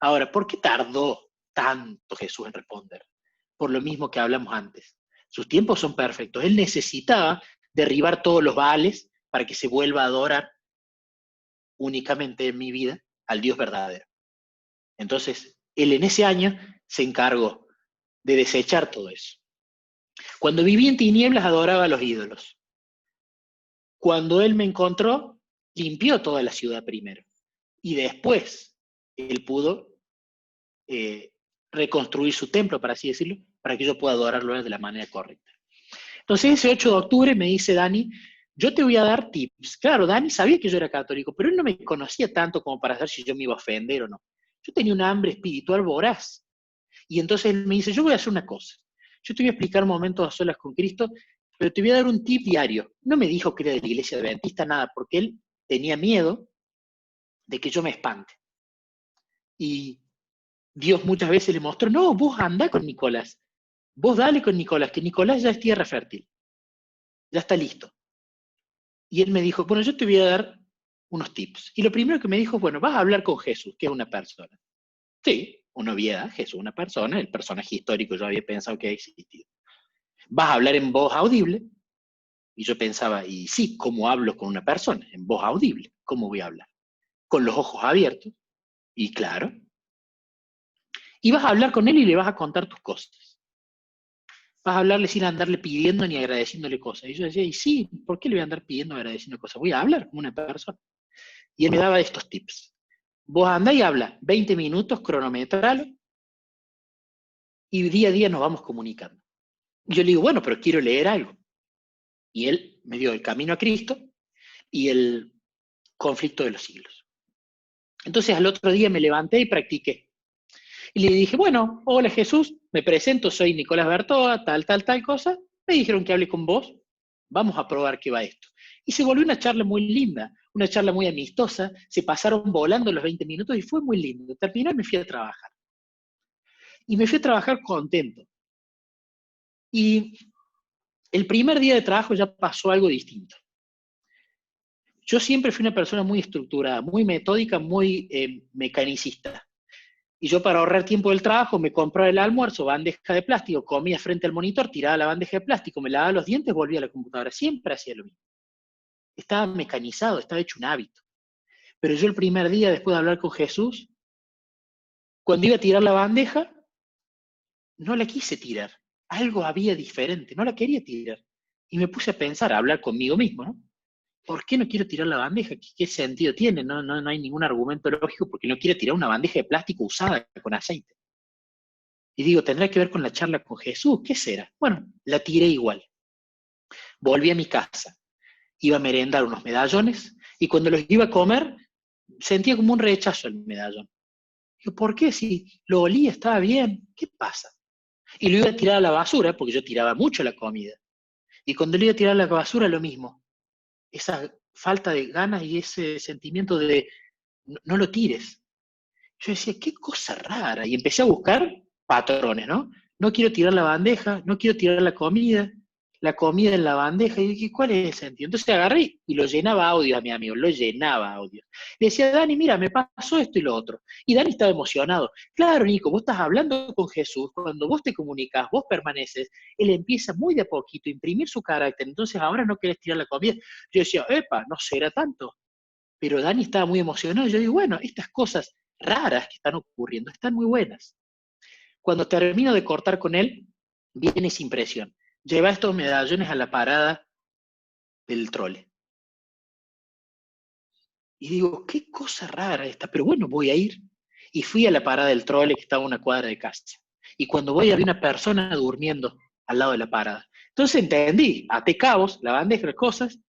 Ahora, ¿por qué tardó tanto Jesús en responder? Por lo mismo que hablamos antes. Sus tiempos son perfectos. Él necesitaba derribar todos los baales para que se vuelva a adorar únicamente en mi vida al Dios verdadero. Entonces, él en ese año se encargó de desechar todo eso. Cuando viví en tinieblas adoraba a los ídolos. Cuando él me encontró, limpió toda la ciudad primero. Y después él pudo reconstruir su templo, para así decirlo, para que yo pueda adorarlo de la manera correcta. Entonces ese 8 de octubre me dice Dani, yo te voy a dar tips. Claro, Dani sabía que yo era católico, pero él no me conocía tanto como para saber si yo me iba a ofender o no. Yo tenía una hambre espiritual voraz. Y entonces él me dice, yo voy a hacer una cosa. Yo te voy a explicar momentos a solas con Cristo, pero te voy a dar un tip diario. No me dijo que era de la iglesia adventista, nada, porque él tenía miedo de que yo me espante. Y Dios muchas veces le mostró, no, vos andá con Nicolás. Vos dale con Nicolás, que Nicolás ya es tierra fértil. Ya está listo. Y él me dijo, bueno, yo te voy a dar unos tips. Y lo primero que me dijo, bueno, vas a hablar con Jesús, que es una persona. Sí, una obviedad, Jesús, una persona, el personaje histórico yo había pensado que ha existido. Vas a hablar en voz audible. Y yo pensaba, y sí, ¿cómo hablo con una persona? En voz audible. ¿Cómo voy a hablar? Con los ojos abiertos. Y claro. Y vas a hablar con él y le vas a contar tus cosas. vas a hablarle sin andarle pidiendo ni agradeciéndole cosas. Y yo decía, y sí, ¿por qué le voy a andar pidiendo o agradeciendo cosas? Voy a hablar como una persona. Y él me daba estos tips. Vos andá y habla 20 minutos, cronometralo, y día a día nos vamos comunicando. Y yo le digo, bueno, pero quiero leer algo. Y él me dio El Camino a Cristo y El Conflicto de los Siglos. Entonces al otro día me levanté y practiqué. Y le dije, bueno, hola Jesús, me presento, soy Nicolás Bertoa, tal cosa. Me dijeron que hable con vos, vamos a probar qué va esto. Y se volvió una charla muy linda, una charla muy amistosa, se pasaron volando los 20 minutos y fue muy lindo. Terminó y me fui a trabajar. Y me fui a trabajar contento. Y el primer día de trabajo ya pasó algo distinto. Yo siempre fui una persona muy estructurada, muy metódica, muy mecanicista. Y yo para ahorrar tiempo del trabajo me compraba el almuerzo, bandeja de plástico, comía frente al monitor, tiraba la bandeja de plástico, me lavaba los dientes, volvía a la computadora. Siempre hacía lo mismo. Estaba mecanizado, estaba hecho un hábito. Pero yo el primer día, después de hablar con Jesús, cuando iba a tirar la bandeja, no la quise tirar. Algo había diferente, no la quería tirar. Y me puse a pensar, a hablar conmigo mismo, ¿no? ¿Por qué no quiero tirar la bandeja? ¿Qué sentido tiene? No hay ningún argumento lógico porque no quiero tirar una bandeja de plástico usada con aceite. Y digo, ¿tendrá que ver con la charla con Jesús? ¿Qué será? Bueno, la tiré igual. Volví a mi casa, iba a merendar unos medallones, y cuando los iba a comer, sentía como un rechazo el medallón. Digo, ¿por qué? Si lo olía, estaba bien, ¿qué pasa? Y lo iba a tirar a la basura, porque yo tiraba mucho la comida. Y cuando lo iba a tirar a la basura, lo mismo. Esa falta de ganas y ese sentimiento de no lo tires. Yo decía, qué cosa rara. Y empecé a buscar patrones, ¿no? No quiero tirar la bandeja, no quiero tirar la comida en la bandeja. Y dije, ¿cuál es el sentido? Entonces agarré y lo llenaba audio a mi amigo, lo llenaba audio. Le decía, Dani, mira, me pasó esto y lo otro. Y Dani estaba emocionado. Claro, Nico, vos estás hablando con Jesús, cuando vos te comunicas, vos permaneces, él empieza muy de a poquito a imprimir su carácter, entonces ahora no querés tirar la comida. Yo decía, epa, no será tanto. Pero Dani estaba muy emocionado. Yo digo, bueno, estas cosas raras que están ocurriendo están muy buenas. Cuando termino de cortar con él, viene esa impresión. Lleva estos medallones a la parada del trole. Y digo, qué cosa rara esta, pero bueno, voy a ir. Y fui a la parada del trole que estaba a una cuadra de casa. Y cuando voy había una persona durmiendo al lado de la parada. Entonces entendí, até cabos, la bandeja, las cosas,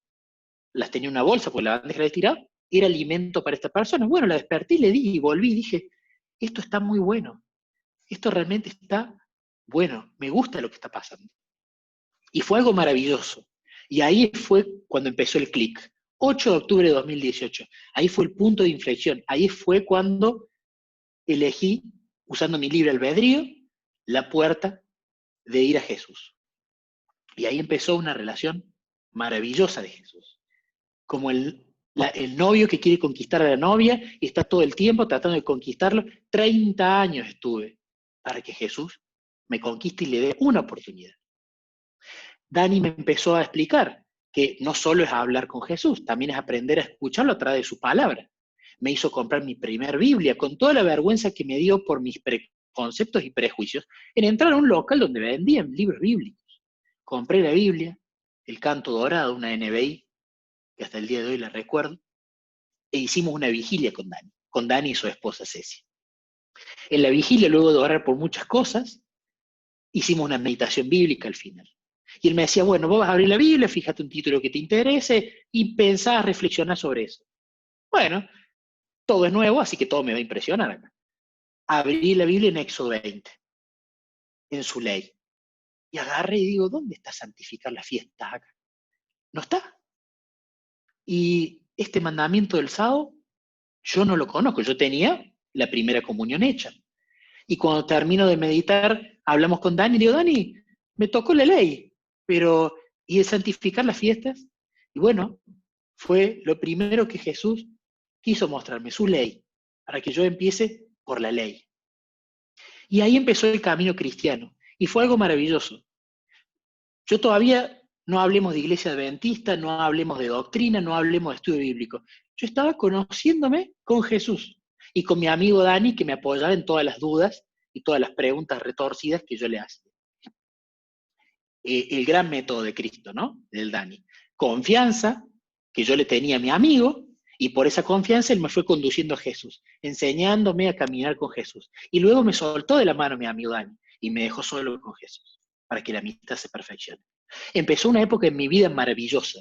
las tenía en una bolsa porque la bandeja la había tirado, era alimento para esta persona. Bueno, la desperté y le di y volví y dije, esto está muy bueno. Esto realmente está bueno, me gusta lo que está pasando. Y fue algo maravilloso. Y ahí fue cuando empezó el clic. 8 de octubre de 2018. Ahí fue el punto de inflexión. Ahí fue cuando elegí, usando mi libre albedrío, la puerta de ir a Jesús. Y ahí empezó una relación maravillosa de Jesús. Como el novio que quiere conquistar a la novia y está todo el tiempo tratando de conquistarlo. 30 años estuve para que Jesús me conquiste y le dé una oportunidad. Dani me empezó a explicar que no solo es hablar con Jesús, también es aprender a escucharlo a través de su palabra. Me hizo comprar mi primer Biblia, con toda la vergüenza que me dio por mis preconceptos y prejuicios, en entrar a un local donde vendían libros bíblicos. Compré la Biblia, El Canto Dorado, una NBI, que hasta el día de hoy la recuerdo, e hicimos una vigilia con Dani y su esposa Ceci. En la vigilia, luego de orar por muchas cosas, hicimos una meditación bíblica al final. Y él me decía, bueno, vos vas a abrir la Biblia, fíjate un título que te interese y pensás, reflexionás sobre eso. Bueno, todo es nuevo, así que todo me va a impresionar acá. Abrí la Biblia en Éxodo 20, en su ley. Y agarré y digo, ¿dónde está santificar las fiestas acá? No está. Y este mandamiento del sábado, yo no lo conozco. Yo tenía la primera comunión hecha. Y cuando termino de meditar, hablamos con Dani y digo, Dani, me tocó la ley, pero ¿y el santificar las fiestas? Y bueno, fue lo primero que Jesús quiso mostrarme, su ley, para que yo empiece por la ley. Y ahí empezó el camino cristiano, y fue algo maravilloso. Yo todavía no hablemos de iglesia adventista, no hablemos de doctrina, no hablemos de estudio bíblico. Yo estaba conociéndome con Jesús y con mi amigo Dani, que me apoyaba en todas las dudas y todas las preguntas retorcidas que yo le hacía. el gran método de Cristo, ¿no? Del Dani. Confianza, que yo le tenía a mi amigo, y por esa confianza él me fue conduciendo a Jesús, enseñándome a caminar con Jesús. Y luego me soltó de la mano mi amigo Dani, y me dejó solo con Jesús, para que la amistad se perfeccione. Empezó una época en mi vida maravillosa,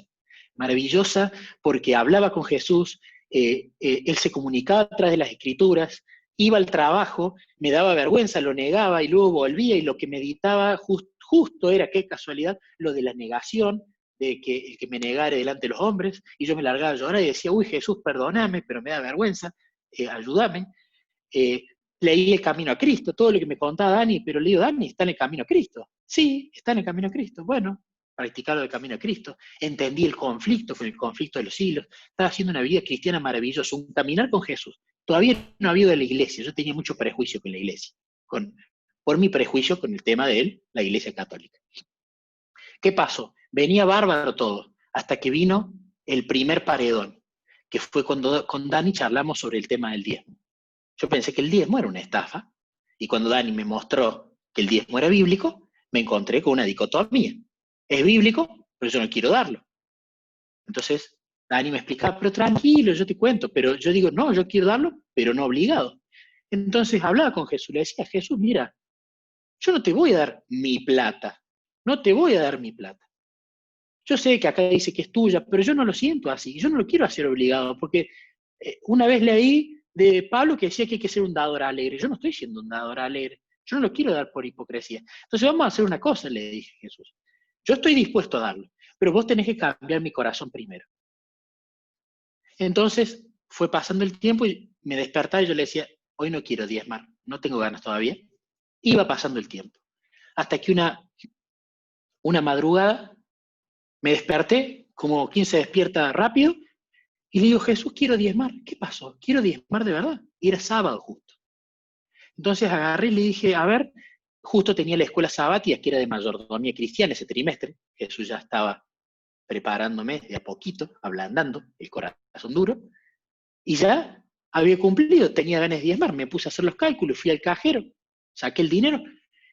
maravillosa porque hablaba con Jesús, él se comunicaba a través de las Escrituras, iba al trabajo, me daba vergüenza, lo negaba y luego volvía y lo que meditaba justo era, qué casualidad, lo de la negación, de que el que me negare delante de los hombres, y yo me largaba a llorar y decía, uy Jesús, perdóname, pero me da vergüenza, ayúdame. Leí El Camino a Cristo, todo lo que me contaba Dani, pero le digo, Dani, ¿está en el camino a Cristo? Sí, está en el camino a Cristo. Bueno, practicarlo del camino a Cristo. Entendí el conflicto con el conflicto de los siglos. Estaba haciendo una vida cristiana maravillosa, un caminar con Jesús. Todavía no había ido a la iglesia, yo tenía mucho prejuicio con la iglesia, por mi prejuicio con el tema de él, la iglesia católica. ¿Qué pasó? Venía bárbaro todo, hasta que vino el primer paredón, que fue cuando con Dani charlamos sobre el tema del diezmo. Yo pensé que el diezmo era una estafa, y cuando Dani me mostró que el diezmo era bíblico, me encontré con una dicotomía. Es bíblico, pero yo no quiero darlo. Entonces, Dani me explicaba, pero tranquilo, yo te cuento, pero yo digo, no, yo quiero darlo, pero no obligado. Entonces hablaba con Jesús, le decía, Jesús, mira, yo no te voy a dar mi plata, no te voy a dar mi plata. Yo sé que acá dice que es tuya, pero yo no lo siento así, yo no lo quiero hacer obligado, porque una vez leí de Pablo que decía que hay que ser un dador alegre. Yo no estoy siendo un dador alegre, yo no lo quiero dar por hipocresía. Entonces vamos a hacer una cosa, le dije a Jesús. Yo estoy dispuesto a darlo, pero vos tenés que cambiar mi corazón primero. Entonces fue pasando el tiempo y me despertaba y yo le decía, hoy no quiero diezmar, no tengo ganas todavía. Iba pasando el tiempo. Hasta que una madrugada me desperté, como quien se despierta rápido, y le digo, Jesús, quiero diezmar. ¿Qué pasó? Quiero diezmar de verdad. Y era sábado justo. Entonces agarré y le dije, a ver, justo tenía la escuela sabática, que era de mayordomía cristiana ese trimestre. Jesús ya estaba preparándome de a poquito, ablandando el corazón duro, y ya había cumplido, tenía ganas de diezmar. Me puse a hacer los cálculos, fui al cajero, saqué el dinero,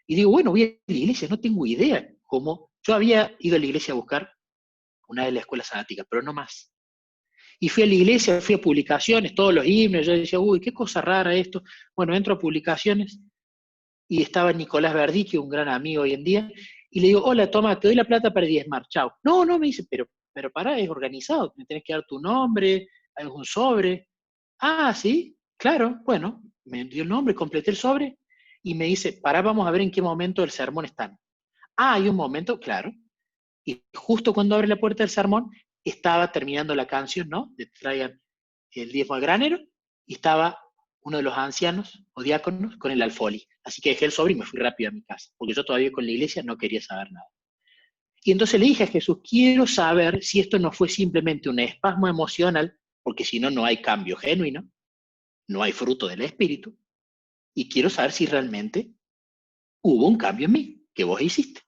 y digo, bueno, voy a la iglesia, no tengo idea cómo. Yo había ido a la iglesia a buscar una de la escuela sabática, pero no más. Y fui a la iglesia, fui a publicaciones, todos los himnos, yo decía, uy, qué cosa rara esto. Bueno, entro a publicaciones y estaba Nicolás Verdicchio, un gran amigo hoy en día, y le digo, hola, toma, te doy la plata para diezmar, chao. No, no, me dice, pero pará, es organizado, me tenés que dar tu nombre, hay un sobre. Ah, sí, claro, bueno, me dio el nombre, completé el sobre, y me dice, pará, vamos a ver en qué momento del sermón están. Ah, hay un momento, claro. Y justo cuando abre la puerta del sermón, estaba terminando la canción, ¿no? De traigan el diezmo al granero, y estaba uno de los ancianos o diáconos con el alfolí. Así que dejé el sobre y me fui rápido a mi casa, porque yo todavía con la iglesia no quería saber nada. Y entonces le dije a Jesús, quiero saber si esto no fue simplemente un espasmo emocional, porque si no, no hay cambio genuino, no hay fruto del Espíritu, y quiero saber si realmente hubo un cambio en mí, que vos hiciste.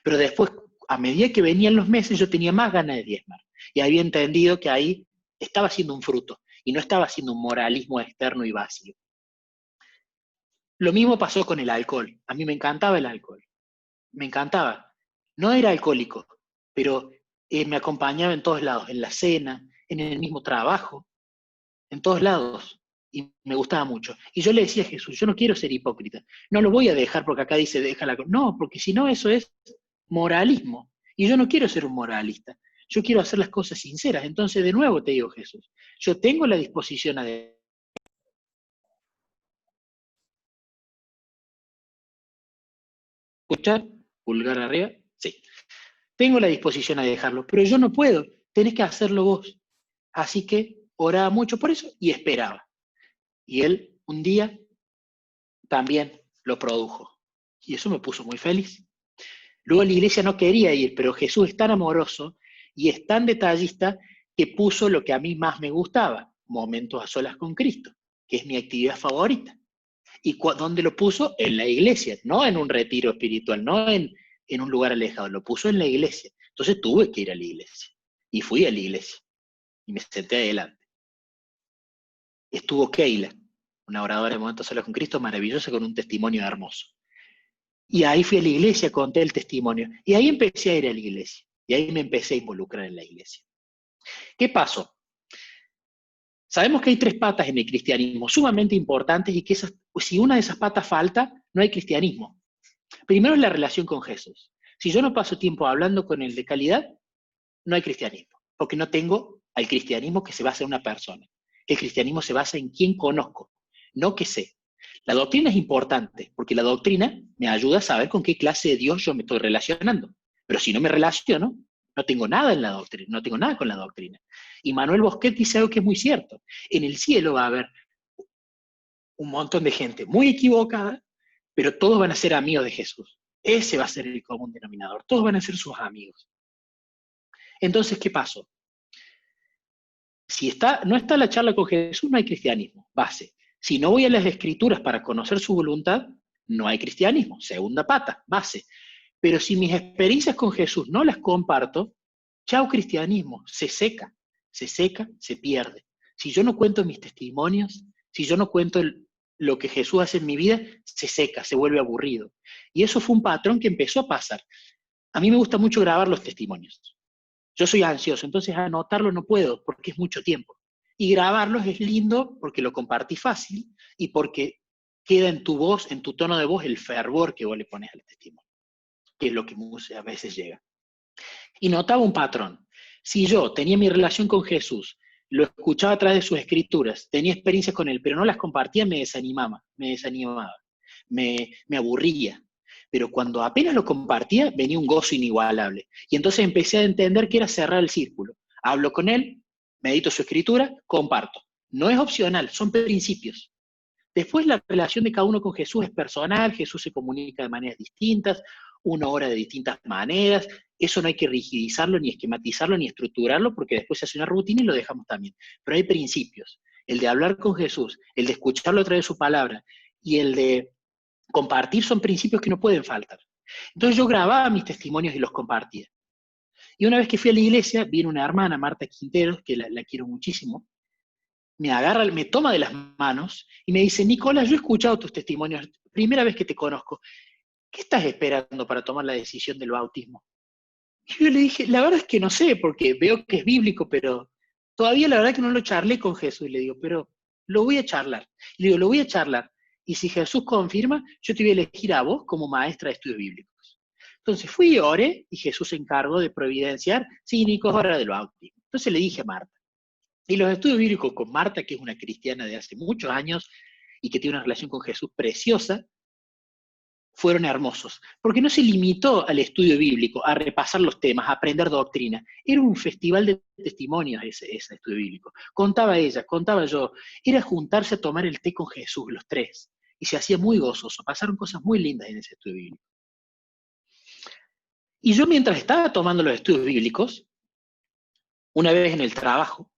Pero después, a medida que venían los meses, yo tenía más ganas de diezmar. Y había entendido que ahí estaba haciendo un fruto, y no estaba haciendo un moralismo externo y vacío. Lo mismo pasó con el alcohol. A mí me encantaba el alcohol. Me encantaba. No era alcohólico, pero me acompañaba en todos lados, en la cena, en el mismo trabajo, en todos lados. Y me gustaba mucho. Y yo le decía a Jesús, yo no quiero ser hipócrita. No lo voy a dejar porque acá dice déjala. No, porque si no eso es moralismo. Y yo no quiero ser un moralista. Yo quiero hacer las cosas sinceras. Entonces, de nuevo te digo, Jesús, yo tengo la disposición a escuchar, pulgar arriba, sí. Tengo la disposición a dejarlo, pero yo no puedo. Tenés que hacerlo vos. Así que oraba mucho por eso y esperaba. Y él un día también lo produjo. Y eso me puso muy feliz. Luego la iglesia no quería ir, pero Jesús es tan amoroso y es tan detallista que puso lo que a mí más me gustaba, momentos a solas con Cristo, que es mi actividad favorita. ¿Y dónde lo puso? En la iglesia, no en un retiro espiritual, no en un lugar alejado, lo puso en la iglesia. Entonces tuve que ir a la iglesia. Y fui a la iglesia. Y me senté adelante. Estuvo Keila, una oradora de momentos a solas con Cristo maravillosa con un testimonio hermoso. Y ahí fui a la iglesia, conté el testimonio. Y ahí empecé a ir a la iglesia. Y ahí me empecé a involucrar en la iglesia. ¿Qué pasó? Sabemos que hay 3 patas en el cristianismo, sumamente importantes, y que si una de esas patas falta, no hay cristianismo. Primero es la relación con Jesús. Si yo no paso tiempo hablando con él de calidad, no hay cristianismo, porque no tengo al cristianismo que se basa en una persona. El cristianismo se basa en quién conozco, no qué sé. La doctrina es importante, porque la doctrina me ayuda a saber con qué clase de Dios yo me estoy relacionando. Pero si no me relaciono, no tengo nada en la doctrina, no tengo nada con la doctrina. Y Manuel Bosquet dice algo que es muy cierto. En el cielo va a haber un montón de gente muy equivocada, pero todos van a ser amigos de Jesús. Ese va a ser el común denominador. Todos van a ser sus amigos. Entonces, ¿qué pasó? Si no está la charla con Jesús, no hay cristianismo, base. Si no voy a las Escrituras para conocer su voluntad, no hay cristianismo, segunda pata, base. Pero si mis experiencias con Jesús no las comparto, chao cristianismo, se seca, se pierde. Si yo no cuento mis testimonios, si yo no cuento lo que Jesús hace en mi vida, se seca, se vuelve aburrido. Y eso fue un patrón que empezó a pasar. A mí me gusta mucho grabar los testimonios. Yo soy ansioso, entonces anotarlo no puedo porque es mucho tiempo. Y grabarlos es lindo porque lo compartí fácil y porque queda en tu voz, en tu tono de voz, el fervor que vos le pones al testimonio, que es lo que a veces llega. Y notaba un patrón. Si yo tenía mi relación con Jesús, lo escuchaba a través de sus escrituras, tenía experiencias con él, pero no las compartía, me desanimaba, me aburría. Pero cuando apenas lo compartía, venía un gozo inigualable. Y entonces empecé a entender que era cerrar el círculo. Hablo con él, medito su escritura, comparto. No es opcional, son principios. Después la relación de cada uno con Jesús es personal, Jesús se comunica de maneras distintas, uno ora de distintas maneras, eso no hay que rigidizarlo, ni esquematizarlo, ni estructurarlo, porque después se hace una rutina y lo dejamos también. Pero hay principios, el de hablar con Jesús, el de escucharlo a través de su palabra, y el de compartir son principios que no pueden faltar. Entonces yo grababa mis testimonios y los compartía. Y una vez que fui a la iglesia, vino una hermana, Marta Quinteros, que la quiero muchísimo, me agarra, me toma de las manos y me dice, Nicolás, yo he escuchado tus testimonios, primera vez que te conozco, ¿qué estás esperando para tomar la decisión del bautismo? Y yo le dije, la verdad es que no sé, porque veo que es bíblico, pero todavía la verdad que no lo charlé con Jesús. Y le digo, pero lo voy a charlar. Y le digo, lo voy a charlar. Y si Jesús confirma, yo te voy a elegir a vos como maestra de estudios bíblicos. Entonces fui y oré, y Jesús se encargó de providenciar, sí, Nico, es hora del bautismo. Entonces le dije a Marta. Y los estudios bíblicos con Marta, que es una cristiana de hace muchos años, y que tiene una relación con Jesús preciosa, fueron hermosos, porque no se limitó al estudio bíblico, a repasar los temas, a aprender doctrina. Era un festival de testimonios ese estudio bíblico. Contaba ella, contaba yo, era juntarse a tomar el té con Jesús, los 3, y se hacía muy gozoso, pasaron cosas muy lindas en ese estudio bíblico. Y yo mientras estaba tomando los estudios bíblicos, una vez en el trabajo,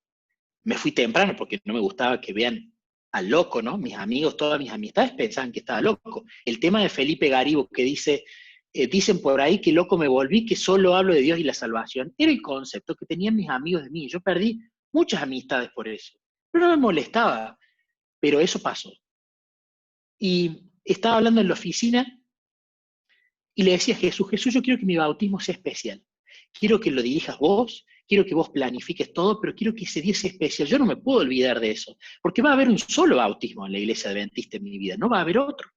me fui temprano porque no me gustaba que vean al loco, ¿no? Mis amigos, todas mis amistades pensaban que estaba loco. El tema de Felipe Garibo que dice, dicen por ahí que loco me volví, que solo hablo de Dios y la salvación, era el concepto que tenían mis amigos de mí. Yo perdí muchas amistades por eso. Pero no me molestaba, pero eso pasó. Y estaba hablando en la oficina y le decía a Jesús, Jesús, yo quiero que mi bautismo sea especial. Quiero que lo dirijas vos, quiero que vos planifiques todo, pero quiero que ese día sea especial. Yo no me puedo olvidar de eso, porque va a haber un solo bautismo en la iglesia adventista en mi vida, no va a haber otro.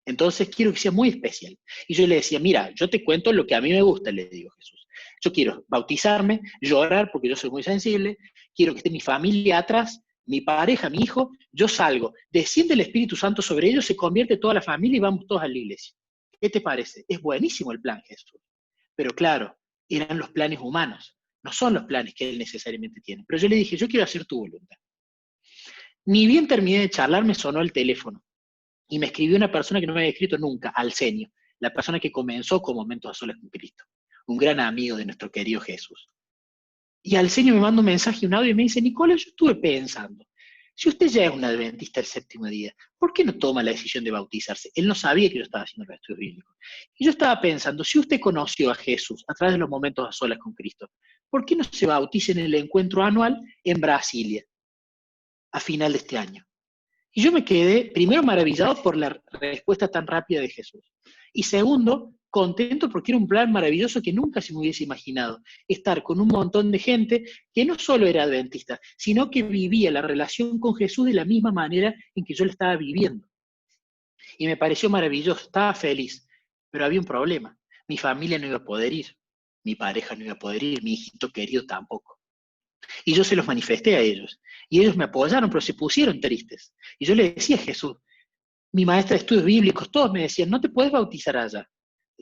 Entonces quiero que sea muy especial. Y yo le decía, mira, yo te cuento lo que a mí me gusta, le digo a Jesús. Yo quiero bautizarme, llorar porque yo soy muy sensible, quiero que esté mi familia atrás, mi pareja, mi hijo, yo salgo, desciende el Espíritu Santo sobre ellos, se convierte toda la familia y vamos todos a la iglesia. ¿Qué te parece? Es buenísimo el plan, Jesús. Pero claro, eran los planes humanos, no son los planes que él necesariamente tiene. Pero yo le dije, yo quiero hacer tu voluntad. Ni bien terminé de charlar, me sonó el teléfono. Y me escribió una persona que no me había escrito nunca, Alcenio, la persona que comenzó con Momentos a Solas con Cristo, un gran amigo de nuestro querido Jesús. Y Alcenio me manda un mensaje, un audio, y me dice, Nicolás, yo estuve pensando, si usted ya es un adventista del séptimo día, ¿por qué no toma la decisión de bautizarse? Él no sabía que yo estaba haciendo los estudios bíblicos. Y yo estaba pensando, si usted conoció a Jesús a través de los Momentos a Solas con Cristo, ¿por qué no se bautiza en el encuentro anual en Brasilia, a final de este año? Y yo me quedé, primero, maravillado por la respuesta tan rápida de Jesús. Y segundo, contento porque era un plan maravilloso que nunca se me hubiese imaginado. Estar con un montón de gente que no solo era adventista, sino que vivía la relación con Jesús de la misma manera en que yo la estaba viviendo. Y me pareció maravilloso, estaba feliz, pero había un problema. Mi familia no iba a poder ir, mi pareja no iba a poder ir, mi hijito querido tampoco. Y yo se los manifesté a ellos. Y ellos me apoyaron, pero se pusieron tristes. Y yo le decía a Jesús, mi maestra de estudios bíblicos, todos me decían, no te puedes bautizar allá,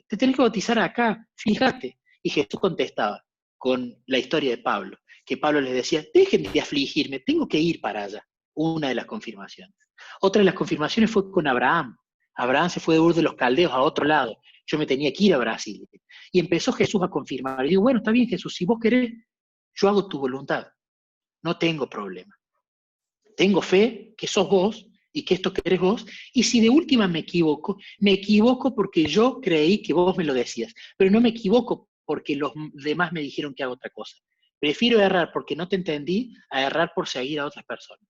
te tenés que bautizar acá, fíjate. Y Jesús contestaba con la historia de Pablo, que Pablo les decía, dejen de afligirme, tengo que ir para allá. Una de las confirmaciones. Otra de las confirmaciones fue con Abraham. Abraham se fue de Ur de los Caldeos a otro lado. Yo me tenía que ir a Brasil. Y empezó Jesús a confirmar. Y digo, bueno, está bien, Jesús, si vos querés, yo hago tu voluntad. No tengo problema. Tengo fe que sos vos y que esto querés vos, y si de última me equivoco porque yo creí que vos me lo decías, pero no me equivoco porque los demás me dijeron que haga otra cosa. Prefiero errar porque no te entendí a errar por seguir a otras personas.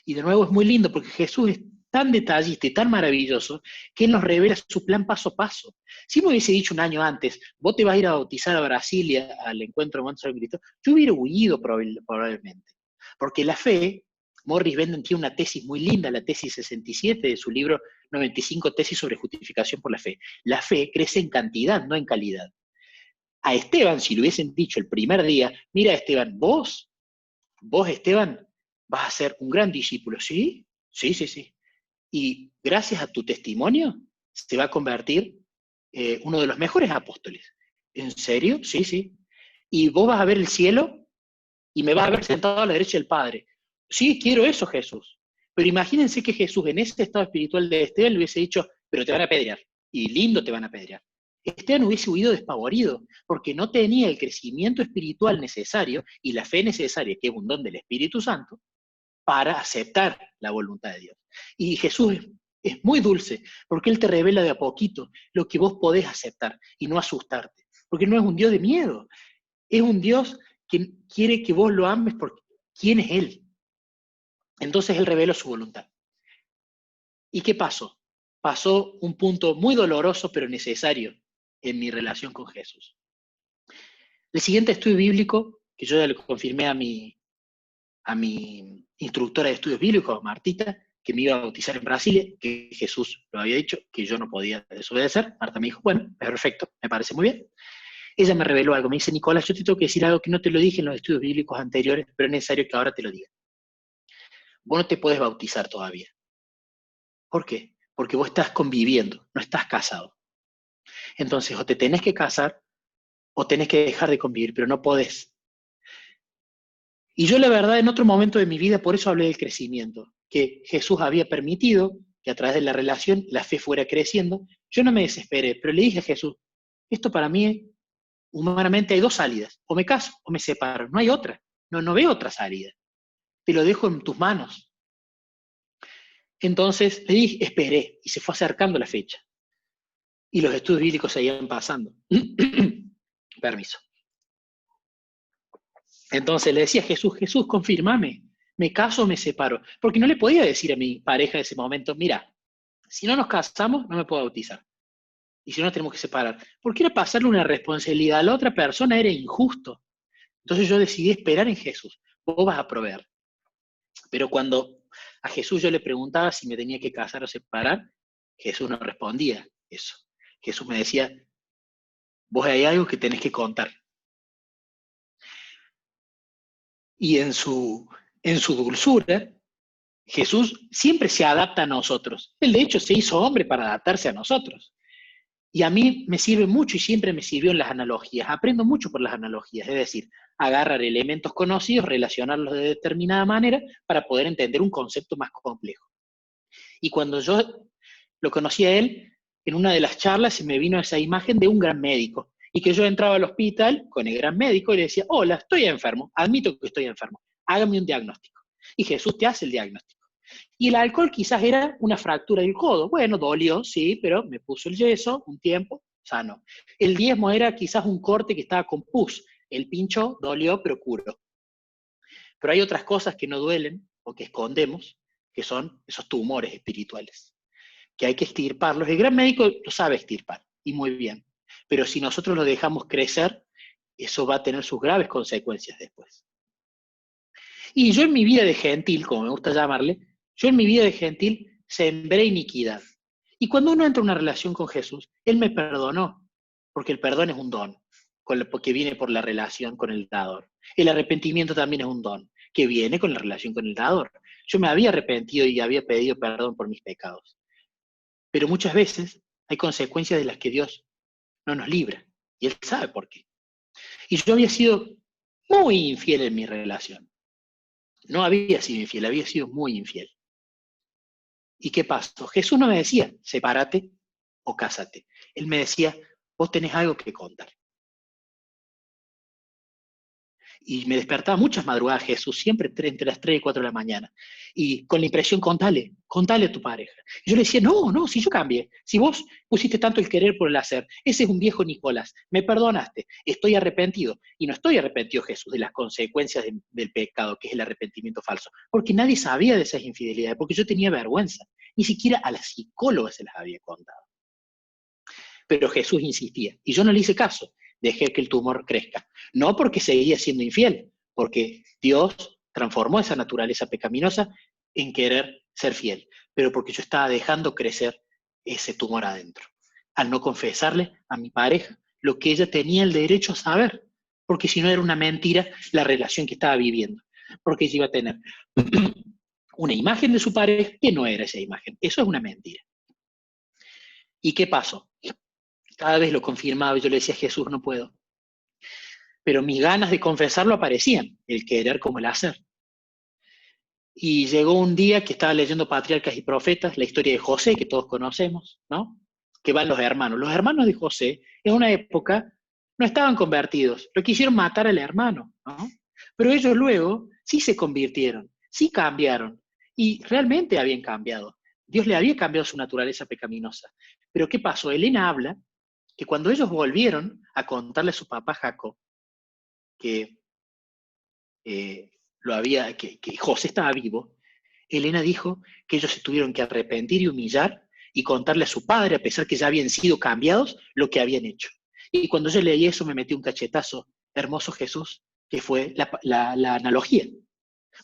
Y de nuevo es muy lindo porque Jesús es tan detallista y tan maravilloso que Él nos revela su plan paso a paso. Si me hubiese dicho un año antes, vos te vas a ir a bautizar a Brasilia al encuentro de Monte San Cristo, yo hubiera huido probablemente. Porque la fe, Morris Benden tiene una tesis muy linda, la tesis 67 de su libro 95 tesis sobre justificación por la fe. La fe crece en cantidad, no en calidad. A Esteban, si le hubiesen dicho el primer día, mira Esteban, vos Esteban, vas a ser un gran discípulo, ¿sí? Sí. Y gracias a tu testimonio, se va a convertir uno de los mejores apóstoles. ¿En serio? Sí. Y vos vas a ver el cielo y me vas a ver sentado a la derecha del Padre. Sí, quiero eso, Jesús. Pero imagínense que Jesús en ese estado espiritual de Esteban le hubiese dicho, pero te van a apedrear. Y lindo te van a apedrear. Esteban hubiese huido despavorido, porque no tenía el crecimiento espiritual necesario y la fe necesaria, que es un don del Espíritu Santo, para aceptar la voluntad de Dios. Y Jesús es muy dulce, porque Él te revela de a poquito lo que vos podés aceptar y no asustarte. Porque no es un Dios de miedo, es un Dios que quiere que vos lo ames por quién es Él. Entonces Él reveló su voluntad. ¿Y qué pasó? Pasó un punto muy doloroso pero necesario en mi relación con Jesús. El siguiente estudio bíblico, que yo ya le confirmé a mi instructora de estudios bíblicos, Martita, que me iba a bautizar en Brasil, que Jesús lo había dicho, que yo no podía desobedecer. Marta me dijo, bueno, perfecto, me parece muy bien. Ella me reveló algo, me dice, Nicolás, yo te tengo que decir algo que no te lo dije en los estudios bíblicos anteriores, pero es necesario que ahora te lo diga. Vos no te puedes bautizar todavía. ¿Por qué? Porque vos estás conviviendo, no estás casado. Entonces, o te tenés que casar, o tenés que dejar de convivir, pero no podés. Y yo la verdad en otro momento de mi vida, por eso hablé del crecimiento, que Jesús había permitido que a través de la relación la fe fuera creciendo. Yo no me desesperé, pero le dije a Jesús, esto para mí, humanamente hay dos salidas, o me caso o me separo, no hay otra, no veo otra salida, te lo dejo en tus manos. Entonces le dije, esperé, y se fue acercando la fecha. Y los estudios bíblicos seguían pasando. Permiso. Entonces le decía a Jesús, Jesús, confírmame, ¿me caso o me separo? Porque no le podía decir a mi pareja en ese momento, mira, si no nos casamos, no me puedo bautizar. Y si no, nos tenemos que separar. Porque era pasarle una responsabilidad a la otra persona, era injusto. Entonces yo decidí esperar en Jesús, vos vas a proveer. Pero cuando a Jesús yo le preguntaba si me tenía que casar o separar, Jesús no respondía eso. Jesús me decía, vos hay algo que tenés que contar. Y en su dulzura, Jesús siempre se adapta a nosotros. Él de hecho se hizo hombre para adaptarse a nosotros. Y a mí me sirve mucho y siempre me sirvió en las analogías. Aprendo mucho por las analogías, es decir, agarrar elementos conocidos, relacionarlos de determinada manera para poder entender un concepto más complejo. Y cuando yo lo conocí a él, en una de las charlas se me vino esa imagen de un gran médico. Y que yo entraba al hospital con el gran médico y le decía, hola, estoy enfermo, admito que estoy enfermo, hágame un diagnóstico. Y Jesús te hace el diagnóstico. Y el alcohol quizás era una fractura del codo. Bueno, dolió, sí, pero me puso el yeso un tiempo, sano. El diezmo era quizás un corte que estaba con pus. El pincho dolió, pero curó. Pero hay otras cosas que no duelen o que escondemos. que son esos tumores espirituales, que hay que extirparlos. El gran médico lo sabe extirpar, y muy bien. Pero si nosotros lo dejamos crecer, eso va a tener sus graves consecuencias después. Y yo en mi vida de gentil, como me gusta llamarle, yo en mi vida de gentil sembré iniquidad. Y cuando uno entra en una relación con Jesús, Él me perdonó, porque el perdón es un don, porque viene por la relación con el dador. El arrepentimiento también es un don, que viene con la relación con el dador. Yo me había arrepentido y había pedido perdón por mis pecados. Pero muchas veces hay consecuencias de las que Dios no nos libra, y Él sabe por qué. Y yo había sido muy infiel en mi relación. No había sido infiel, había sido muy infiel. ¿Y qué pasó? Jesús no me decía, sepárate o cásate. Él me decía, vos tenés algo que contar. Y me despertaba muchas madrugadas Jesús, siempre entre las 3 y 4 de la mañana. Y con la impresión, contale a tu pareja. Y yo le decía, no, si yo cambié, si vos pusiste tanto el querer por el hacer, ese es un viejo Nicolás, me perdonaste, estoy arrepentido. Y no estoy arrepentido, Jesús, de las consecuencias del pecado, que es el arrepentimiento falso. Porque nadie sabía de esas infidelidades, porque yo tenía vergüenza. Ni siquiera a las psicólogas se las había contado. Pero Jesús insistía, y yo no le hice caso. Dejé que el tumor crezca. No porque seguía siendo infiel, porque Dios transformó esa naturaleza pecaminosa en querer ser fiel, pero porque yo estaba dejando crecer ese tumor adentro, al no confesarle a mi pareja lo que ella tenía el derecho a saber, porque si no era una mentira la relación que estaba viviendo, porque ella iba a tener una imagen de su pareja que no era esa imagen. Eso es una mentira. ¿Y qué pasó? Cada vez lo confirmaba y yo le decía, Jesús, no puedo. Pero mis ganas de confesarlo aparecían, el querer como el hacer. Y llegó un día que estaba leyendo Patriarcas y Profetas, la historia de José, que todos conocemos, ¿no? Que van los hermanos. Los hermanos de José, en una época, no estaban convertidos, lo quisieron matar al hermano, ¿no? Pero ellos luego sí se convirtieron, sí cambiaron, y realmente habían cambiado. Dios le había cambiado su naturaleza pecaminosa. Pero ¿qué pasó? Elena habla que cuando ellos volvieron a contarle a su papá Jacob que, que José estaba vivo, Elena dijo que ellos se tuvieron que arrepentir y humillar y contarle a su padre, a pesar que ya habían sido cambiados, lo que habían hecho. Y cuando yo leí eso me metí un cachetazo, hermoso Jesús, que fue la analogía.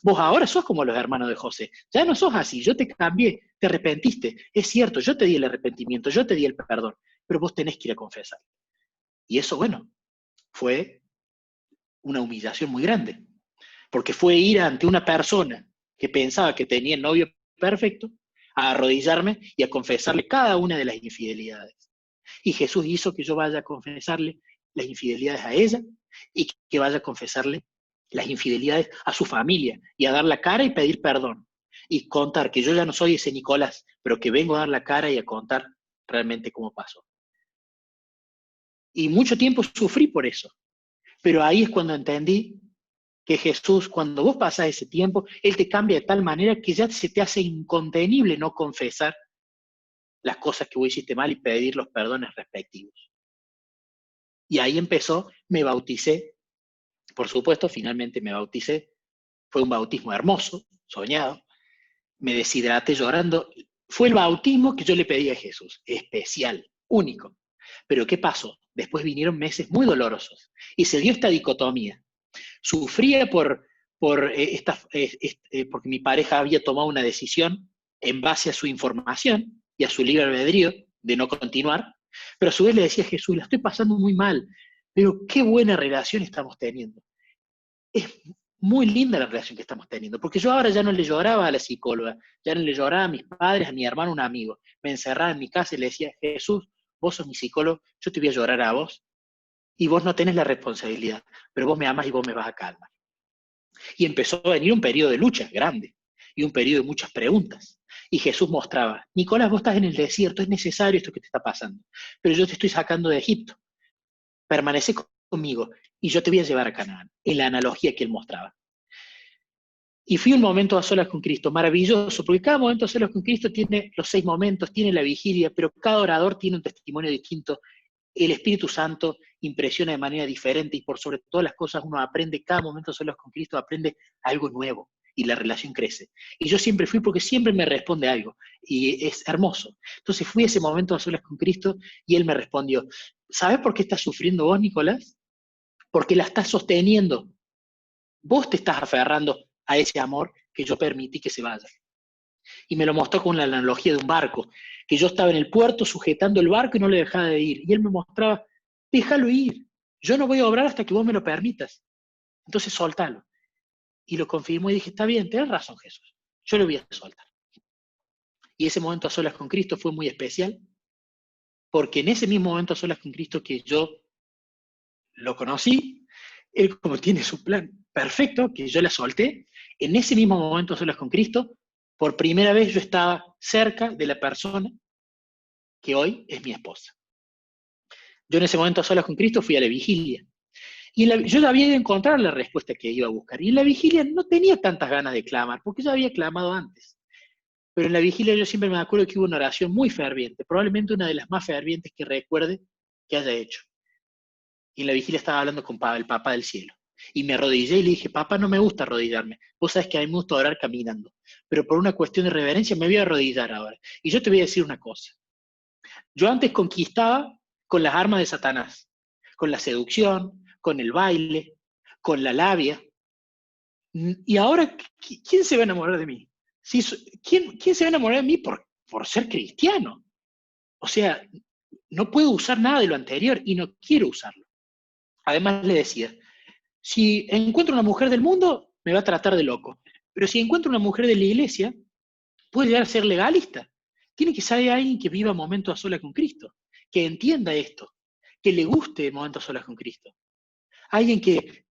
Vos ahora sos como los hermanos de José, ya no sos así, yo te cambié, te arrepentiste, es cierto, yo te di el arrepentimiento, yo te di el perdón, pero vos tenés que ir a confesar. Y eso, bueno, fue una humillación muy grande, porque fue ir ante una persona que pensaba que tenía el novio perfecto, a arrodillarme y a confesarle cada una de las infidelidades. Y Jesús hizo que yo vaya a confesarle las infidelidades a ella y que vaya a confesarle las infidelidades a su familia y a dar la cara y pedir perdón. Y contar que yo ya no soy ese Nicolás, pero que vengo a dar la cara y a contar realmente cómo pasó. Y mucho tiempo sufrí por eso. Pero ahí es cuando entendí que Jesús, cuando vos pasás ese tiempo, Él te cambia de tal manera que ya se te hace incontenible no confesar las cosas que vos hiciste mal y pedir los perdones respectivos. Y ahí empezó, me bauticé, por supuesto, finalmente me bauticé, fue un bautismo hermoso, soñado, me deshidraté llorando, fue el bautismo que yo le pedí a Jesús, especial, único. Pero ¿qué pasó? Después vinieron meses muy dolorosos y se dio esta dicotomía. Sufría porque mi pareja había tomado una decisión en base a su información y a su libre albedrío de no continuar, pero a su vez le decía a Jesús, la estoy pasando muy mal, pero qué buena relación estamos teniendo. Es muy linda la relación que estamos teniendo, porque yo ahora ya no le lloraba a la psicóloga, ya no le lloraba a mis padres, a mi hermano, a un amigo. Me encerraba en mi casa y le decía, Jesús, vos sos mi psicólogo, yo te voy a llorar a vos, y vos no tenés la responsabilidad, pero vos me amas y vos me vas a calmar. Y empezó a venir un periodo de lucha grande, y un periodo de muchas preguntas. Y Jesús mostraba, Nicolás, vos estás en el desierto, es necesario esto que te está pasando, pero yo te estoy sacando de Egipto. Permanece conmigo, y yo te voy a llevar a Canaán, en la analogía que él mostraba. Y fui un momento a solas con Cristo, maravilloso, porque cada momento a solas con Cristo tiene los 6 momentos, tiene la vigilia, pero cada orador tiene un testimonio distinto. El Espíritu Santo impresiona de manera diferente y por sobre todas las cosas uno aprende, cada momento a solas con Cristo aprende algo nuevo. y la relación crece. Y yo siempre fui porque siempre me responde algo, y es hermoso. Entonces fui a ese momento a solas con Cristo, y Él me respondió, ¿sabes por qué estás sufriendo vos, Nicolás? Porque la estás sosteniendo. Vos te estás aferrando a ese amor que yo permití que se vaya. Y me lo mostró con la analogía de un barco, que yo estaba en el puerto sujetando el barco y no le dejaba de ir. Y Él me mostraba, déjalo ir, yo no voy a obrar hasta que vos me lo permitas. Entonces soltalo. Y lo confirmó y dije, está bien, tenés razón, Jesús, yo lo voy a soltar. Y ese momento a solas con Cristo fue muy especial, porque en ese mismo momento a solas con Cristo que yo lo conocí, Él como tiene su plan perfecto, que yo la solté, en ese mismo momento a solas con Cristo, por primera vez yo estaba cerca de la persona que hoy es mi esposa. Yo en ese momento a solas con Cristo fui a la vigilia. Y yo ya había ido a encontrar la respuesta que iba a buscar. Y en la vigilia no tenía tantas ganas de clamar, porque ya había clamado antes. Pero en la vigilia yo siempre me acuerdo que hubo una oración muy ferviente, probablemente una de las más fervientes que recuerde que haya hecho. Y en la vigilia estaba hablando con el Papá del cielo. Y me arrodillé y le dije, papá, no me gusta arrodillarme. Vos sabés que a mí me gusta orar caminando. Pero por una cuestión de reverencia me voy a arrodillar ahora. Y yo te voy a decir una cosa. Yo antes conquistaba con las armas de Satanás, con la seducción, con el baile, con la labia. Y ahora, ¿quién se va a enamorar de mí? ¿Quién se va a enamorar de mí por ser cristiano? O sea, no puedo usar nada de lo anterior y no quiero usarlo. Además le decía, si encuentro una mujer del mundo, me va a tratar de loco. Pero si encuentro una mujer de la iglesia, puede llegar a ser legalista. Tiene que ser alguien que viva momentos a solas con Cristo, que entienda esto, que le guste momentos a solas con Cristo. Alguien que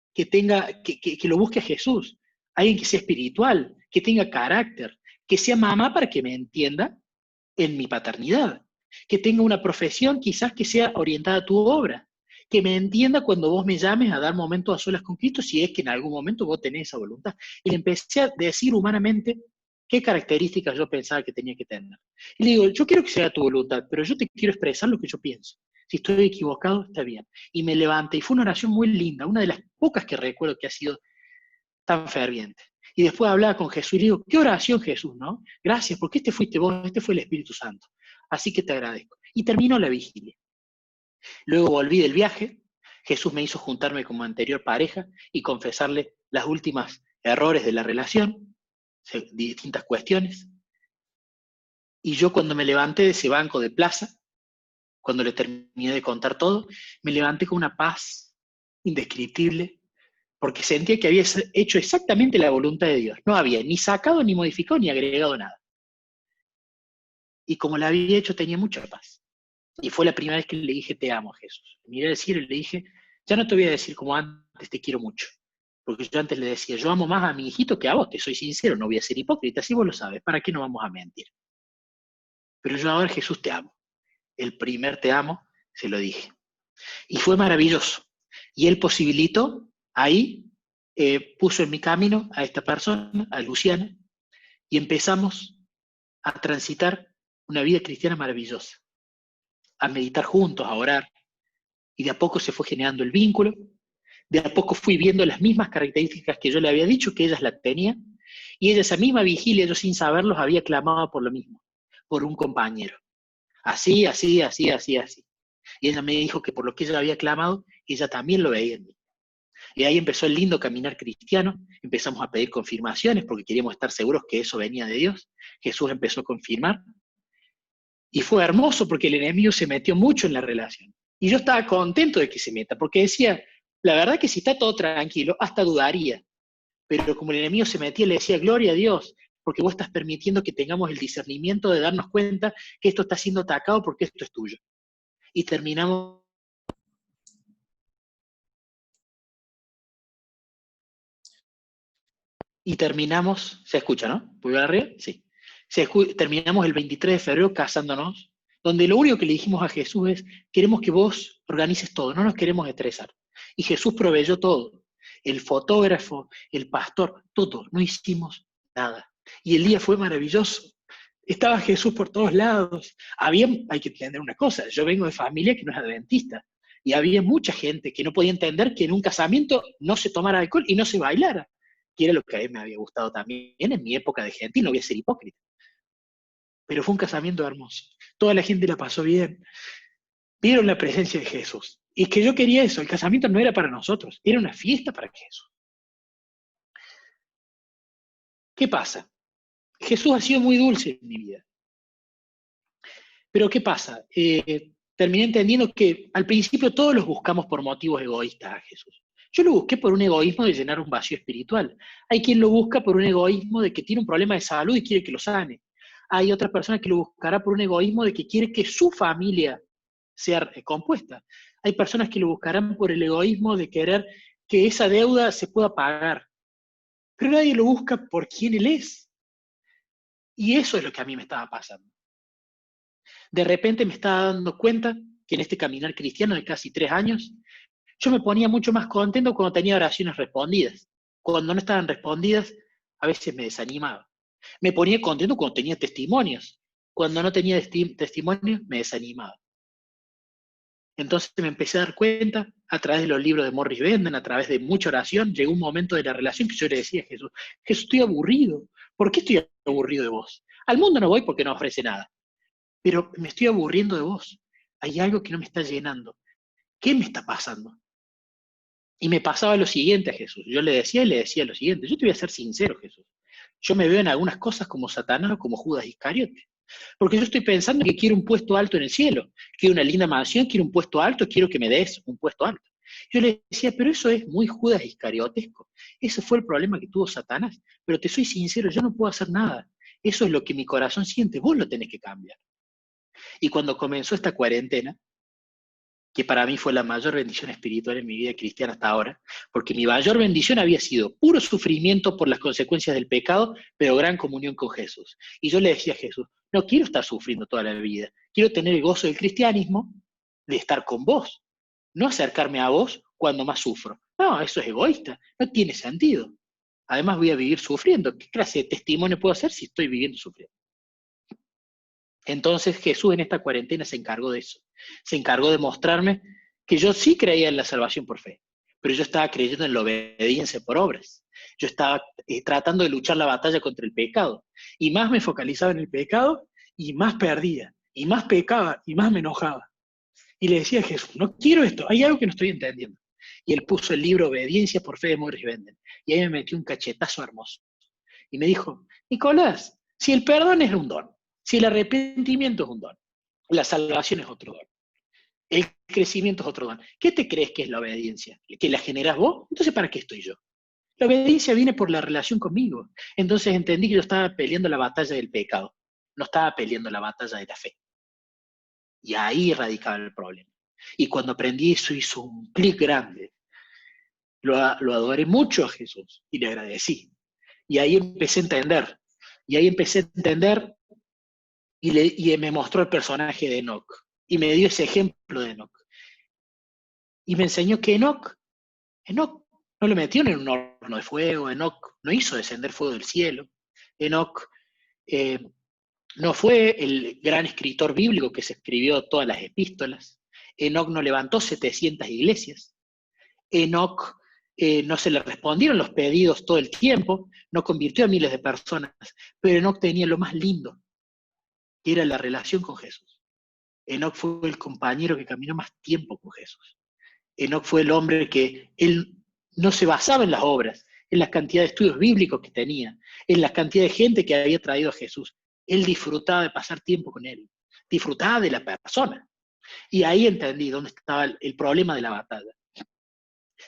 lo busque a Jesús, alguien que sea espiritual, que tenga carácter, que sea mamá para que me entienda en mi paternidad, que tenga una profesión quizás que sea orientada a tu obra, que me entienda cuando vos me llames a dar momentos a solas con Cristo, si es que en algún momento vos tenés esa voluntad. Y le empecé a decir humanamente qué características yo pensaba que tenía que tener. Y le digo, yo quiero que sea tu voluntad, pero yo te quiero expresar lo que yo pienso. Si estoy equivocado, está bien. Y me levanté, y fue una oración muy linda, una de las pocas que recuerdo que ha sido tan ferviente. Y después hablaba con Jesús y le digo, ¿qué oración, Jesús, no? Gracias, porque este fuiste vos, este fue el Espíritu Santo. Así que te agradezco. Y terminó la vigilia. Luego volví del viaje, Jesús me hizo juntarme con mi anterior pareja y confesarle las últimas errores de la relación, distintas cuestiones. Y yo cuando me levanté de ese banco de plaza, cuando le terminé de contar todo, me levanté con una paz indescriptible, porque sentía que había hecho exactamente la voluntad de Dios. No había ni sacado, ni modificado, ni agregado nada. Y como la había hecho, tenía mucha paz. Y fue la primera vez que le dije, te amo, Jesús. Miré al cielo y le dije, ya no te voy a decir como antes, te quiero mucho. Porque yo antes le decía, yo amo más a mi hijito que a vos, te soy sincero, no voy a ser hipócrita, si vos lo sabes, ¿para qué no vamos a mentir? Pero yo ahora, Jesús, te amo. El primer te amo, se lo dije. Y fue maravilloso. Y Él posibilitó, ahí, puso en mi camino a esta persona, a Luciana, y empezamos a transitar una vida cristiana maravillosa, a meditar juntos, a orar, y de a poco se fue generando el vínculo, de a poco fui viendo las mismas características que yo le había dicho, que ellas las tenían, y ella esa misma vigilia, yo sin saberlos, había clamado por lo mismo, por un compañero. Así, así, así, así, así. Y ella me dijo que por lo que ella había clamado, ella también lo veía en mí. Y ahí empezó el lindo caminar cristiano, empezamos a pedir confirmaciones porque queríamos estar seguros que eso venía de Dios. Jesús empezó a confirmar. Y fue hermoso porque el enemigo se metió mucho en la relación. Y yo estaba contento de que se meta, porque decía, la verdad que si está todo tranquilo, hasta dudaría. Pero como el enemigo se metía, le decía, gloria a Dios, porque vos estás permitiendo que tengamos el discernimiento de darnos cuenta que esto está siendo atacado porque esto es tuyo. Y terminamos. ¿Se escucha, no? ¿Pulgar arriba? Sí. Terminamos el 23 de febrero casándonos, donde lo único que le dijimos a Jesús es, queremos que vos organices todo, no nos queremos estresar. Y Jesús proveyó todo, el fotógrafo, el pastor, todo, no hicimos nada. Y el día fue maravilloso. Estaba Jesús por todos lados. Hay que entender una cosa, yo vengo de familia que no es adventista, y había mucha gente que no podía entender que en un casamiento no se tomara alcohol y no se bailara. que era lo que a mí me había gustado también en mi época de gentil, no voy a ser hipócrita. Pero fue un casamiento hermoso. Toda la gente la pasó bien. Vieron la presencia de Jesús. Y que yo quería eso, el casamiento no era para nosotros, era una fiesta para Jesús. ¿Qué pasa? Jesús ha sido muy dulce en mi vida. Pero ¿qué pasa? Terminé entendiendo que al principio todos los buscamos por motivos egoístas a Jesús. Yo lo busqué por un egoísmo de llenar un vacío espiritual. Hay quien lo busca por un egoísmo de que tiene un problema de salud y quiere que lo sane. Hay otra persona que lo buscará por un egoísmo de que quiere que su familia sea compuesta. Hay personas que lo buscarán por el egoísmo de querer que esa deuda se pueda pagar. Pero nadie lo busca por quién él es. Y eso es lo que a mí me estaba pasando. De repente me estaba dando cuenta que en este caminar cristiano de casi 3 años, yo me ponía mucho más contento cuando tenía oraciones respondidas. Cuando no estaban respondidas, a veces me desanimaba. Me ponía contento cuando tenía testimonios. Cuando no tenía testimonios, me desanimaba. Entonces me empecé a dar cuenta, a través de los libros de Morris Benden, a través de mucha oración, llegó un momento de la relación que yo le decía a Jesús, Jesús, estoy aburrido. ¿Por qué estoy aburrido de vos? Al mundo no voy porque no ofrece nada, pero me estoy aburriendo de vos. Hay algo que no me está llenando. ¿Qué me está pasando? Y me pasaba lo siguiente a Jesús. Yo le decía lo siguiente. Yo te voy a ser sincero, Jesús. Yo me veo en algunas cosas como Satanás o como Judas Iscariote. Porque yo estoy pensando que quiero un puesto alto en el cielo. Quiero una linda mansión, quiero un puesto alto, quiero que me des un puesto alto. Yo le decía, pero eso es muy Judas Iscariotesco. Ese fue el problema que tuvo Satanás. Pero te soy sincero, yo no puedo hacer nada. Eso es lo que mi corazón siente. Vos lo tenés que cambiar. Y cuando comenzó esta cuarentena, que para mí fue la mayor bendición espiritual en mi vida cristiana hasta ahora, porque mi mayor bendición había sido puro sufrimiento por las consecuencias del pecado, pero gran comunión con Jesús. Y yo le decía a Jesús, no quiero estar sufriendo toda la vida, quiero tener el gozo del cristianismo de estar con vos, no acercarme a vos cuando más sufro. No, eso es egoísta, no tiene sentido. Además voy a vivir sufriendo. ¿Qué clase de testimonio puedo hacer si estoy viviendo sufriendo? Entonces Jesús en esta cuarentena se encargó de eso. Se encargó de mostrarme que yo sí creía en la salvación por fe, pero yo estaba creyendo en la obediencia por obras. Yo estaba tratando de luchar la batalla contra el pecado. Y más me focalizaba en el pecado, y más perdía. Y más pecaba, y más me enojaba. Y le decía a Jesús, no quiero esto, hay algo que no estoy entendiendo. Y él puso el libro Obediencia por fe de Morris Benden. Y ahí me metió un cachetazo hermoso. Y me dijo, Nicolás, si el perdón es un don, si el arrepentimiento es un don, la salvación es otro don, el crecimiento es otro don, ¿qué te crees que es la obediencia? ¿Que la generás vos? Entonces, ¿para qué estoy yo? La obediencia viene por la relación conmigo. Entonces entendí que yo estaba peleando la batalla del pecado, no estaba peleando la batalla de la fe. Y ahí radicaba el problema. Y cuando aprendí eso hizo un clic grande. Lo adoré mucho a Jesús y le agradecí. Y ahí empecé a entender. Y me mostró el personaje de Enoc. Y me dio ese ejemplo de Enoc. Y me enseñó que Enoc no lo metió en un horno de fuego, Enoc no hizo descender fuego del cielo, Enoc no fue el gran escritor bíblico que se escribió todas las epístolas, Enoc no levantó 700 iglesias, Enoc no se le respondieron los pedidos todo el tiempo, no convirtió a miles de personas, pero Enoc tenía lo más lindo, que era la relación con Jesús. Enoc fue el compañero que caminó más tiempo con Jesús. Enoc fue el hombre que él no se basaba en las obras, en la cantidad de estudios bíblicos que tenía, en la cantidad de gente que había traído a Jesús. Él disfrutaba de pasar tiempo con él, disfrutaba de la persona. Y ahí entendí dónde estaba el problema de la batalla.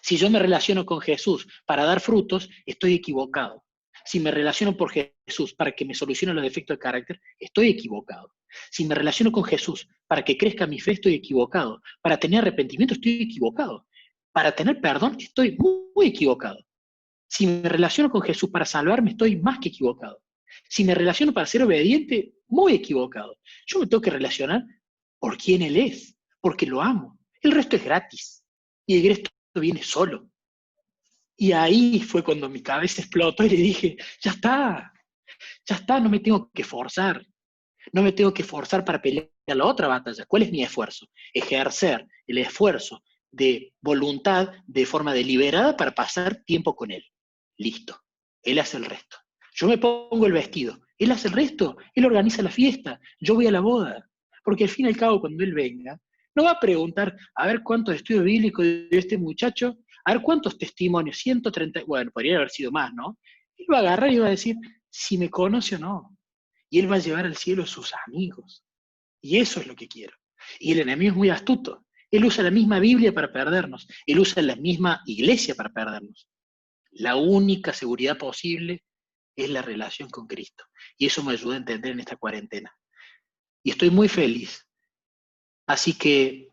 Si yo me relaciono con Jesús para dar frutos, estoy equivocado. Si me relaciono por Jesús para que me solucione los defectos de carácter, estoy equivocado. Si me relaciono con Jesús para que crezca mi fe, estoy equivocado. Para tener arrepentimiento, estoy equivocado. Para tener perdón, estoy muy, muy equivocado. Si me relaciono con Jesús para salvarme, estoy más que equivocado. Si me relaciono para ser obediente, muy equivocado. Yo me tengo que relacionar por quién Él es, porque lo amo. El resto es gratis. Y el resto viene solo. Y ahí fue cuando mi cabeza explotó y le dije, ya está, no me tengo que forzar. No me tengo que forzar para pelear la otra batalla. ¿Cuál es mi esfuerzo? Ejercer el esfuerzo de voluntad de forma deliberada para pasar tiempo con Él. Listo. Él hace el resto. Yo me pongo el vestido, Él hace el resto, Él organiza la fiesta, yo voy a la boda. Porque al fin y al cabo, cuando Él venga, no va a preguntar, a ver cuántos estudios bíblicos dio este muchacho, a ver cuántos testimonios, 130, bueno, podría haber sido más, ¿no? Él va a agarrar y va a decir si me conoce o no. Y Él va a llevar al cielo a sus amigos. Y eso es lo que quiero. Y el enemigo es muy astuto. Él usa la misma Biblia para perdernos. Él usa la misma iglesia para perdernos. La única seguridad posible es la relación con Cristo. Y eso me ayuda a entender en esta cuarentena. Y estoy muy feliz. Así que,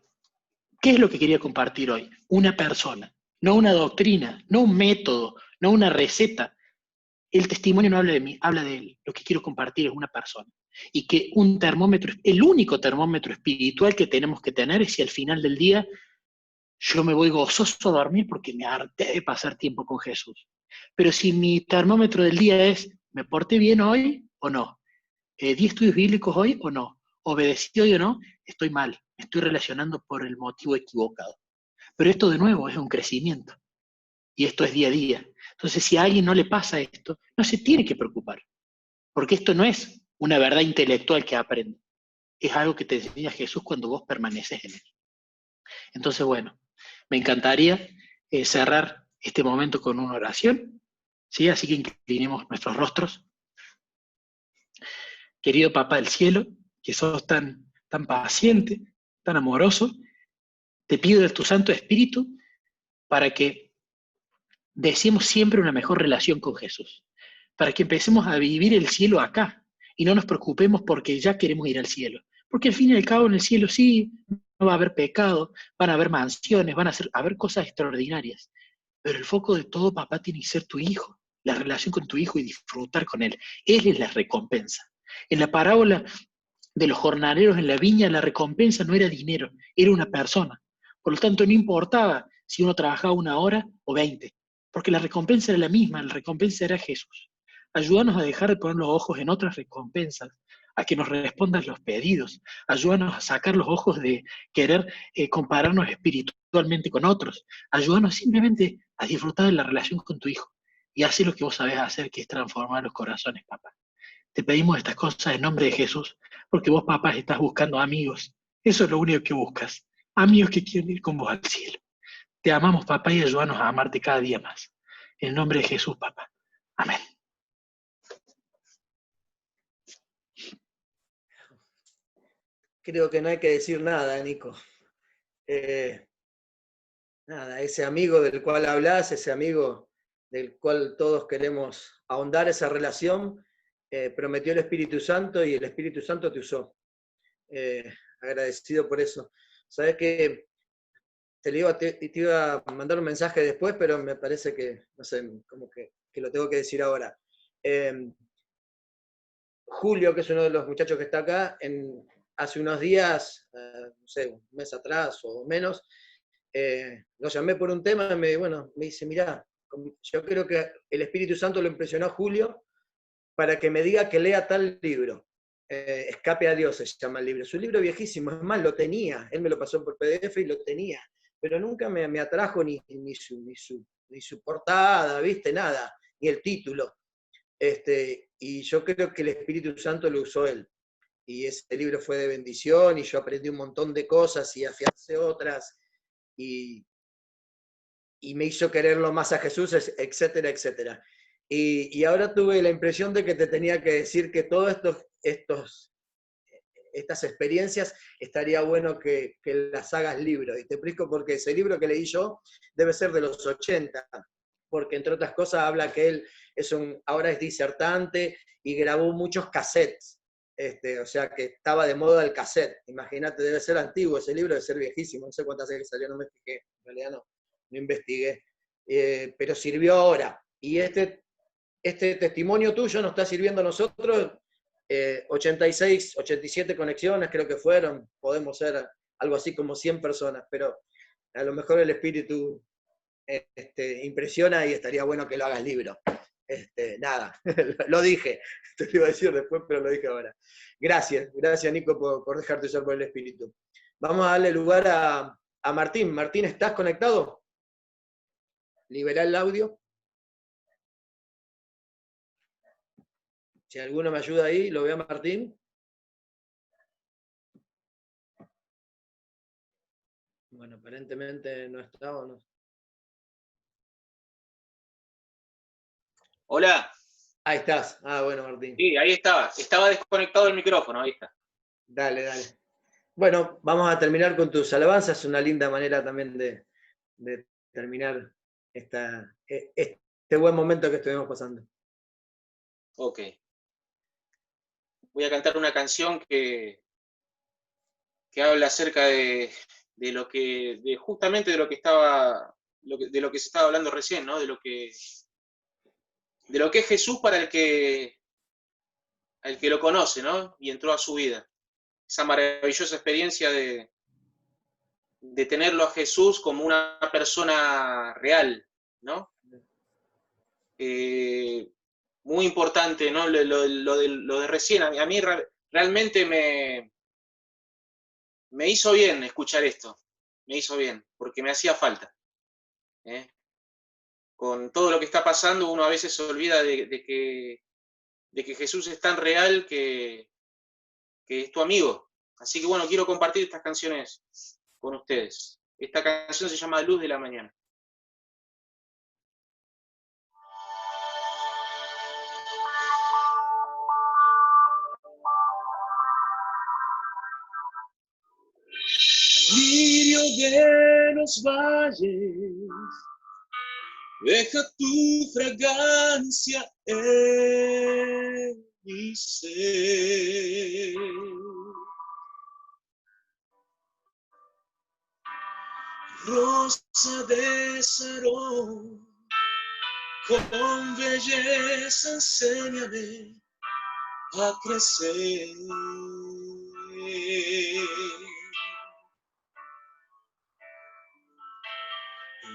¿qué es lo que quería compartir hoy? Una persona, no una doctrina, no un método, no una receta. El testimonio no habla de mí, habla de Él. Lo que quiero compartir es una persona. Y que un termómetro, el único termómetro espiritual que tenemos que tener es si al final del día yo me voy gozoso a dormir porque me harté de pasar tiempo con Jesús. Pero si mi termómetro del día es, ¿me porté bien hoy o no? ¿Di estudios bíblicos hoy o no? ¿Obedecí hoy o no? Estoy mal, me estoy relacionando por el motivo equivocado. Pero esto de nuevo es un crecimiento. Y esto es día a día. Entonces, si a alguien no le pasa esto, no se tiene que preocupar. Porque esto no es una verdad intelectual que aprende. Es algo que te enseña Jesús cuando vos permaneces en Él. Entonces, bueno, me encantaría cerrar este momento con una oración, ¿sí? Así que inclinemos nuestros rostros. Querido Papá del Cielo, que sos tan paciente, tan amoroso, te pido de tu Santo Espíritu para que deseemos siempre una mejor relación con Jesús, para que empecemos a vivir el cielo acá y no nos preocupemos porque ya queremos ir al cielo. Porque al fin y al cabo en el cielo sí, no va a haber pecado, van a haber mansiones, van a haber cosas extraordinarias. Pero el foco de todo, papá, tiene que ser tu hijo, la relación con tu hijo y disfrutar con él. Él es la recompensa. En la parábola de los jornaleros en la viña, la recompensa no era dinero, era una persona. Por lo tanto, no importaba si uno trabajaba 1 hora o 20, porque la recompensa era la misma, la recompensa era Jesús. Ayúdanos a dejar de poner los ojos en otras recompensas, a que nos respondan los pedidos. Ayúdanos a sacar los ojos de querer compararnos espiritualmente con otros. Ayúdanos simplemente a disfrutar de la relación con tu hijo y hacer lo que vos sabés hacer, que es transformar los corazones, papá. Te pedimos estas cosas en nombre de Jesús, porque vos, papá, estás buscando amigos. Eso es lo único que buscas. Amigos que quieren ir con vos al cielo. Te amamos, papá, y ayúdanos a amarte cada día más. En nombre de Jesús, papá. Amén. Creo que no hay que decir nada, Nico. Nada, ese amigo del cual hablas, ese amigo del cual todos queremos ahondar esa relación, prometió el Espíritu Santo y el Espíritu Santo te usó. Agradecido por eso. Sabes que te iba a mandar un mensaje después, pero me parece que, no sé, como que lo tengo que decir ahora. Julio, que es uno de los muchachos que está acá, hace unos días, no sé, un mes atrás o menos, lo llamé por un tema y me dice, mirá, yo creo que el Espíritu Santo lo impresionó a Julio para que me diga que lea tal libro. Escape a Dios se llama el libro. Es un libro viejísimo, es más, lo tenía. Él me lo pasó por PDF y lo tenía. Pero nunca me atrajo ni su portada, ¿viste? Nada, ni el título. Y yo creo que el Espíritu Santo lo usó él. Y ese libro fue de bendición y yo aprendí un montón de cosas y afiancé otras. Y me hizo quererlo más a Jesús, etcétera, etcétera. Y ahora tuve la impresión de que te tenía que decir que todas estas experiencias estaría bueno que las hagas libro. Y te explico por qué. Ese libro que leí yo debe ser de los 80, porque entre otras cosas habla que él ahora es disertante y grabó muchos cassettes. O sea que estaba de moda el cassette. Imagínate, debe ser antiguo ese libro, debe ser viejísimo. No sé cuántas veces salió, no me fijé. En realidad no investigué. Pero sirvió ahora. Y este testimonio tuyo nos está sirviendo a nosotros. 86, 87 conexiones creo que fueron. Podemos ser algo así como 100 personas, pero a lo mejor el espíritu impresiona y estaría bueno que lo hagas libro. Nada, lo dije, te lo iba a decir después, pero lo dije ahora. Gracias Nico por dejarte usar por el espíritu. Vamos a darle lugar a Martín. Martín, ¿estás conectado? Liberá el audio. Si alguno me ayuda ahí, ¿lo veo a Martín? Bueno, aparentemente no está o no. Hola. Ahí estás. Ah, bueno, Martín. Sí, ahí estaba. Estaba desconectado el micrófono, ahí está. Dale, dale. Bueno, vamos a terminar con tus alabanzas, una linda manera también de terminar este buen momento que estuvimos pasando. Ok. Voy a cantar una canción que habla acerca de lo que, justamente de lo que estaba, de lo que se estaba hablando recién, ¿no? De lo que es Jesús para el que lo conoce, ¿no? Y entró a su vida. Esa maravillosa experiencia de tenerlo a Jesús como una persona real, ¿no? Muy importante, ¿no? Lo de recién, a mí realmente me hizo bien escuchar esto, me hizo bien, porque me hacía falta. Con todo lo que está pasando, uno a veces se olvida de que Jesús es tan real que es tu amigo. Así que bueno, quiero compartir estas canciones con ustedes. Esta canción se llama Luz de la Mañana. Lirio de los valles, deja tu fragancia en mi ser. Rosa de Sarón, con belleza enséñame a crecer.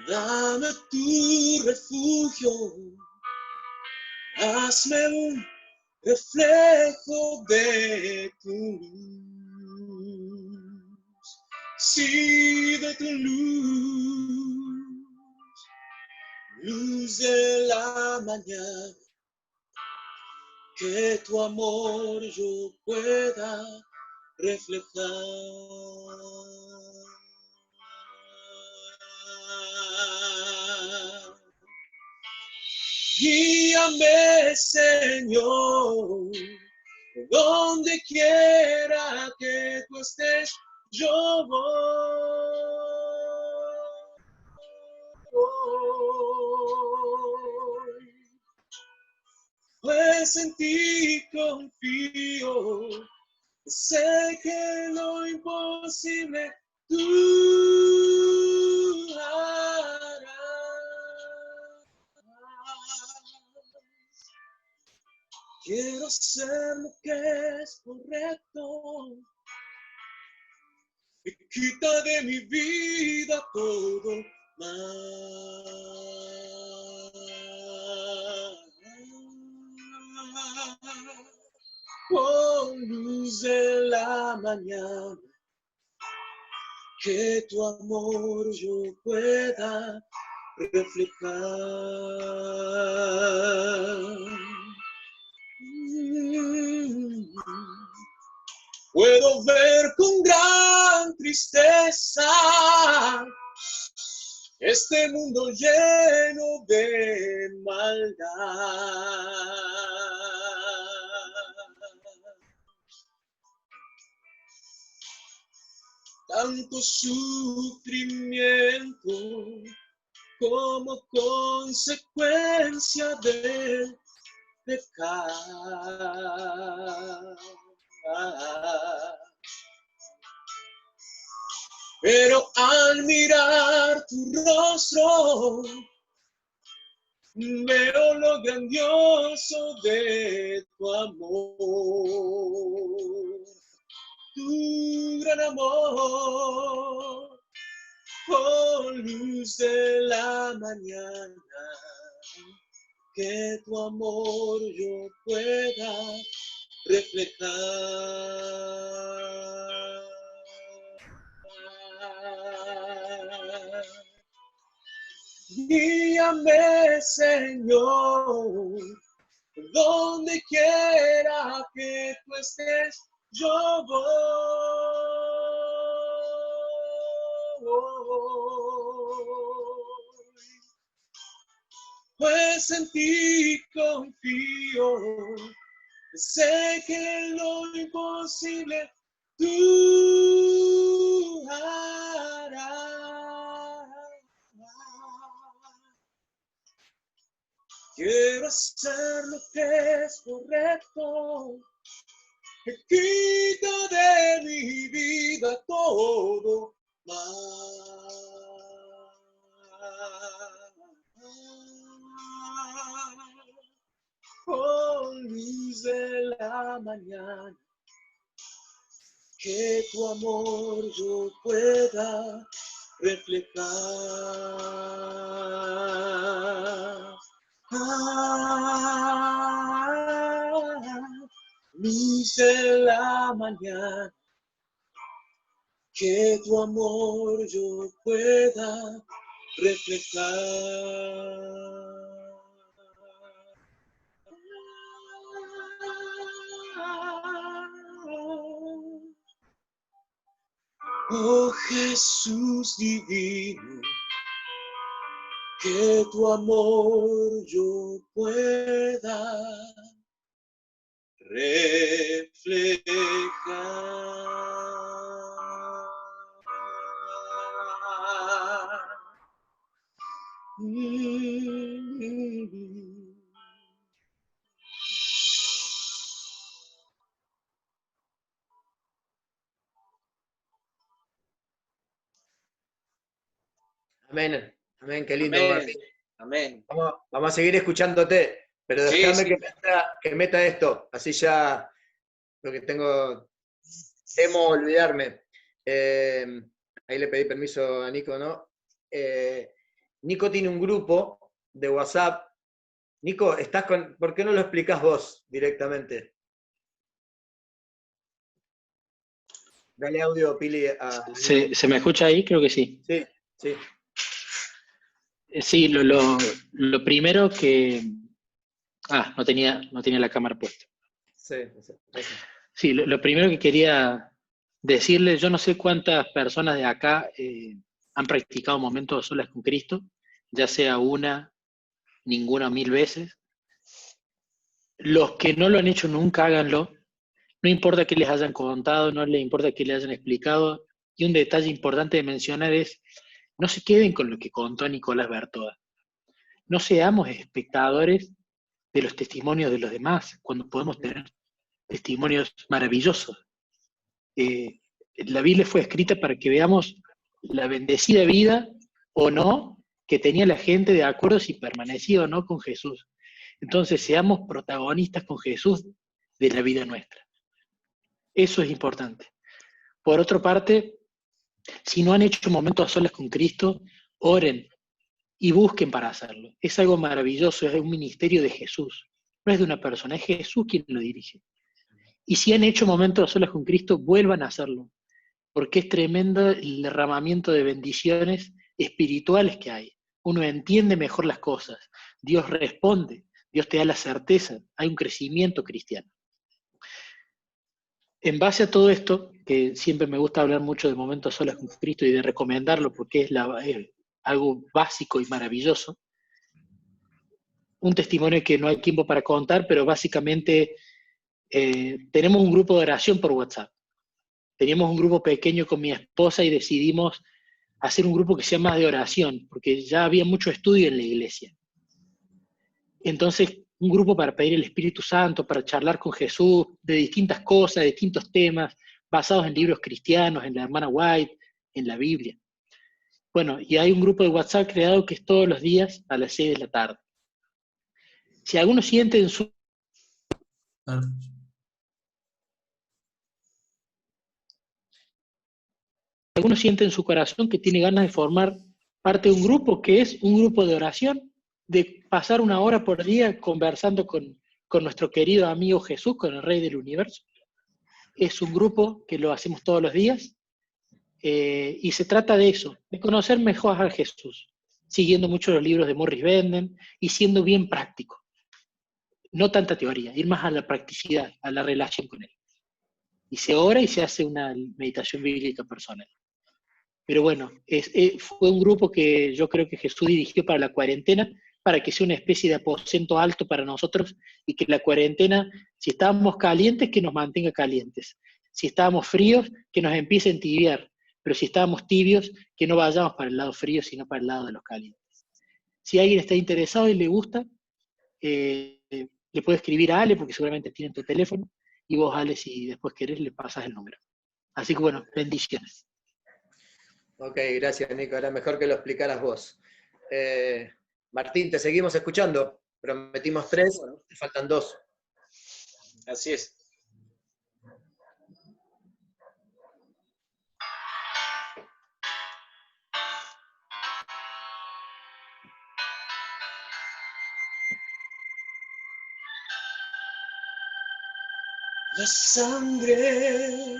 Dame tu refugio, hazme un reflejo de tu luz, sí, de tu luz, luz de la mañana, que tu amor yo pueda reflejar. Guíame, Señor, donde quiera que tú estés, yo voy. Pues en ti confío, sé que lo imposible tú harás. Quiero ser lo que es correcto y quita de mi vida todo mal. Oh, luz de la mañana, que tu amor yo pueda reflejar. Puedo ver con gran tristeza este mundo lleno de maldad. Tanto sufrimiento como consecuencia del pecado. Pero al mirar tu rostro, veo lo grandioso de tu amor, tu gran amor, oh luz de la mañana, que tu amor yo pueda reflejar. Guíame, Señor, donde quiera que tú estés, yo voy. Pues en ti confío, sé que lo imposible tú harás. Quiero hacer lo que es correcto, que quita de mi vida todo mal. Con luz de la mañana, que tu amor yo pueda reflejar. Luz de la mañana, que tu amor yo pueda reflejar. Oh Jesús divino, que tu amor yo pueda reflejar. Amén, amén, qué lindo, Amén. Martín. Amén. Vamos a seguir escuchándote, pero Sí, déjame sí. que meta esto, así ya, porque temo olvidarme. Ahí le pedí permiso a Nico, ¿no? Nico tiene un grupo de WhatsApp. Nico, ¿por qué no lo explicás vos directamente? Dale audio, Pili. ¿Se me escucha ahí? Creo que sí. Sí, sí. Sí, lo primero que... no tenía la cámara puesta. Sí. Sí, lo primero que quería decirle, yo no sé cuántas personas de acá han practicado momentos a solas con Cristo, ya sea una, ninguna o 1000 veces. Los que no lo han hecho nunca, háganlo. No importa qué les hayan contado, no les importa qué les hayan explicado. Y un detalle importante de mencionar es, no se queden con lo que contó Nicolás Bertoa. No seamos espectadores de los testimonios de los demás, cuando podemos tener testimonios maravillosos. La Biblia fue escrita para que veamos la bendecida vida o no que tenía la gente de acuerdo si permanecía o no con Jesús. Entonces seamos protagonistas con Jesús de la vida nuestra. Eso es importante. Por otra parte, si no han hecho momentos a solas con Cristo, oren y busquen para hacerlo. Es algo maravilloso, es un ministerio de Jesús. No es de una persona, es Jesús quien lo dirige. Y si han hecho momentos a solas con Cristo, vuelvan a hacerlo, porque es tremendo el derramamiento de bendiciones espirituales que hay. Uno entiende mejor las cosas, Dios responde, Dios te da la certeza, hay un crecimiento cristiano. En base a todo esto, que siempre me gusta hablar mucho de momentos a solas con Cristo y de recomendarlo porque es algo básico y maravilloso, un testimonio que no hay tiempo para contar, pero básicamente tenemos un grupo de oración por WhatsApp. Teníamos un grupo pequeño con mi esposa y decidimos hacer un grupo que sea más de oración, porque ya había mucho estudio en la iglesia. Entonces, un grupo para pedir el Espíritu Santo, para charlar con Jesús de distintas cosas, de distintos temas, basados en libros cristianos, en la hermana White, en la Biblia. Bueno, y hay un grupo de WhatsApp creado que es todos los días a las 6 de la tarde. Si alguno siente en su... Alguno siente en su corazón que tiene ganas de formar parte de un grupo que es un grupo de oración, de pasar 1 hora por día conversando con nuestro querido amigo Jesús, con el Rey del Universo. Es un grupo que lo hacemos todos los días y se trata de eso, de conocer mejor a Jesús, siguiendo mucho los libros de Morris Benden y siendo bien práctico. no tanta teoría, ir más a la practicidad, a la relación con él. Y se ora y se hace una meditación bíblica personal. Pero bueno, fue un grupo que yo creo que Jesús dirigió para la cuarentena, para que sea una especie de aposento alto para nosotros y que la cuarentena, si estábamos calientes, que nos mantenga calientes. Si estábamos fríos, que nos empiece a entibiar. Pero si estábamos tibios, que no vayamos para el lado frío, sino para el lado de los calientes. Si alguien está interesado y le gusta, le puede escribir a Ale, porque seguramente tiene tu teléfono, y vos, Ale, si después querés, le pasas el número. Así que bueno, bendiciones. Ok, gracias, Nico. Era mejor que lo explicaras vos. Martín, te seguimos escuchando. Prometimos 3, Bueno, te faltan 2. así es. La sangre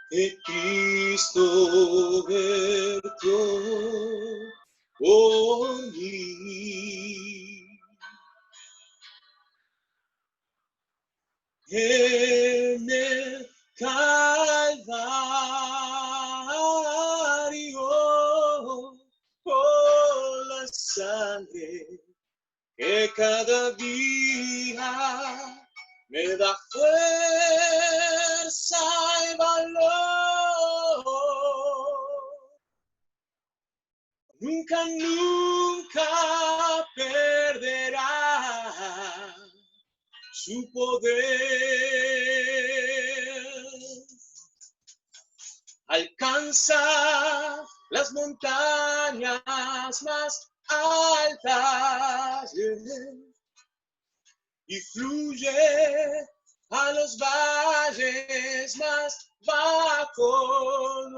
que Cristo vertió por mí. En el Calvario, por la sangre que cada día me da fuerza y valor. Nunca, nunca perderá su poder. Alcanza las montañas más altas, y fluye a los valles más bajos.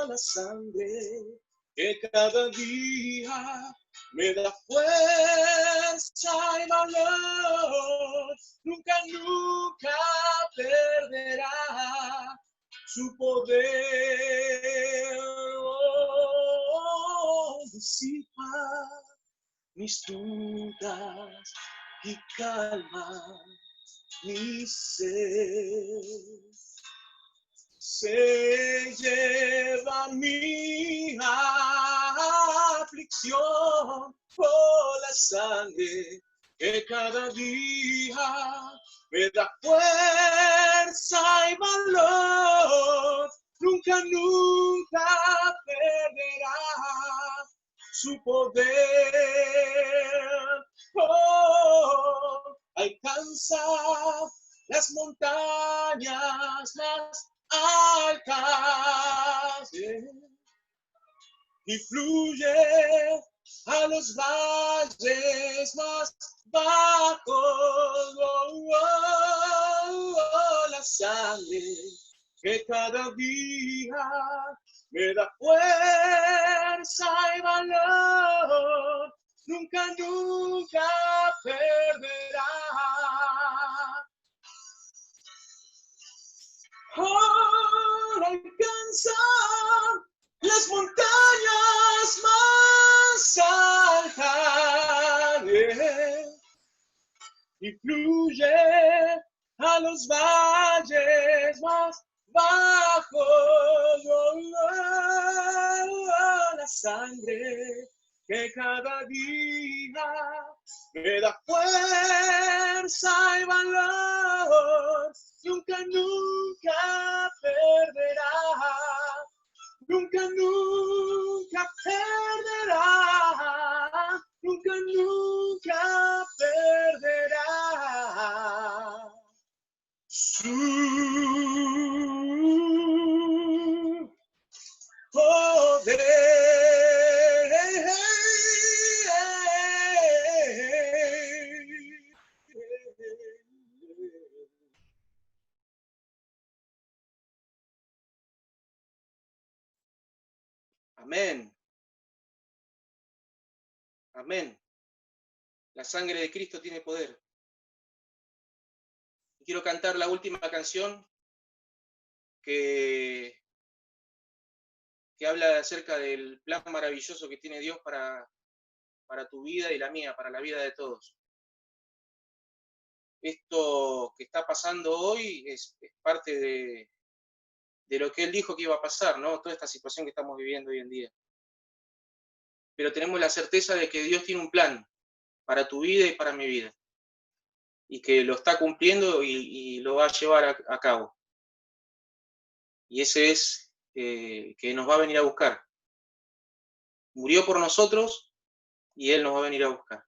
La sangre que cada día me da fuerza y valor, nunca, nunca perderá su poder. Disipa mis dudas y calma mi sed. Se lleva mi aflicción por la sangre que cada día me da fuerza y valor. Nunca, nunca perderá su poder. Oh, alcanza las montañas más altas, y fluye a los valles más bajos. La sangre que cada día me da fuerza y valor, nunca, nunca perderá. Oh, alcanza las montañas más altas, y fluye a los valles más bajos. La sangre que cada día me da fuerza y valor, nunca, nunca perderá. Nunca, nunca perderá. Nunca, nunca perderá su poder. Amén. Amén. La sangre de Cristo tiene poder. Quiero cantar la última canción que habla acerca del plan maravilloso que tiene Dios para para tu vida y la mía, para la vida de todos. Esto que está pasando hoy es parte de lo que Él dijo que iba a pasar, ¿no? Toda esta situación que estamos viviendo hoy en día. Pero tenemos la certeza de que Dios tiene un plan para tu vida y para mi vida, y que lo está cumpliendo y lo va a llevar a cabo. Y ese es que nos va a venir a buscar. Murió por nosotros y Él nos va a venir a buscar.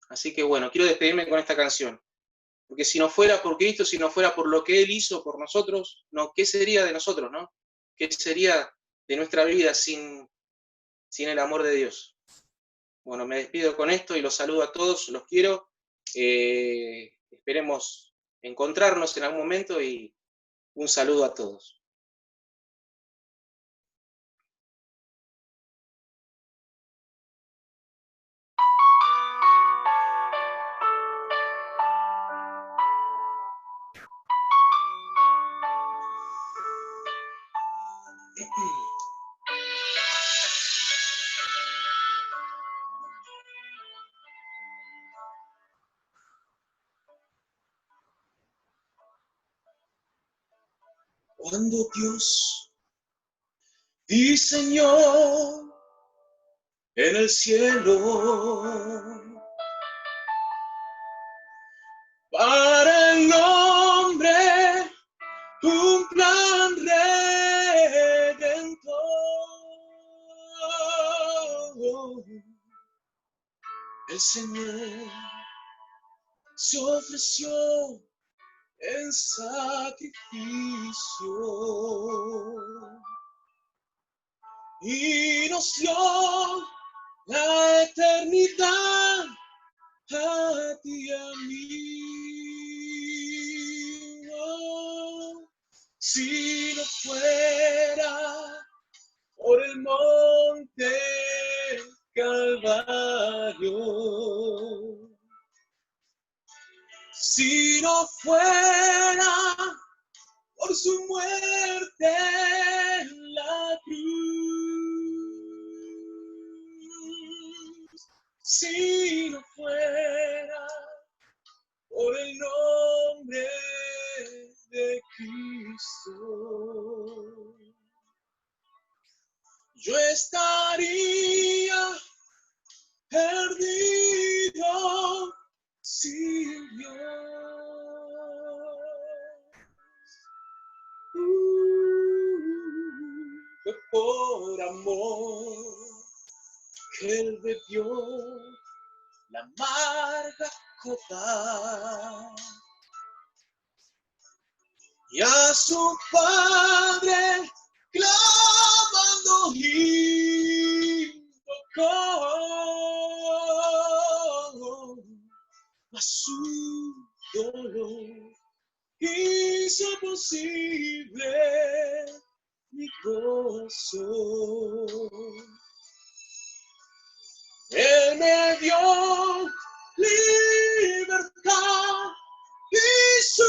Así que bueno, quiero despedirme con esta canción. Porque si no fuera por Cristo, si no fuera por lo que Él hizo por nosotros, no, ¿qué sería de nosotros, no? ¿Qué sería de nuestra vida sin el amor de Dios? Bueno, me despido con esto y los saludo a todos, los quiero. Esperemos encontrarnos en algún momento y un saludo a todos. Cuando Dios diseñó en el cielo para el hombre un plan redentor, el Señor se ofreció en sacrificio y nos dio la eternidad a ti y a mí. Oh, si no fuera por el monte Calvario, si no fuera por su muerte en la cruz, si no fuera por el nombre de Cristo, yo estaría perdido sin Dios. Fue por amor que Él bebió la amarga copa y a su Padre clamando invocó, mas su dolor hizo posible mi gozo. Él me dio libertad y su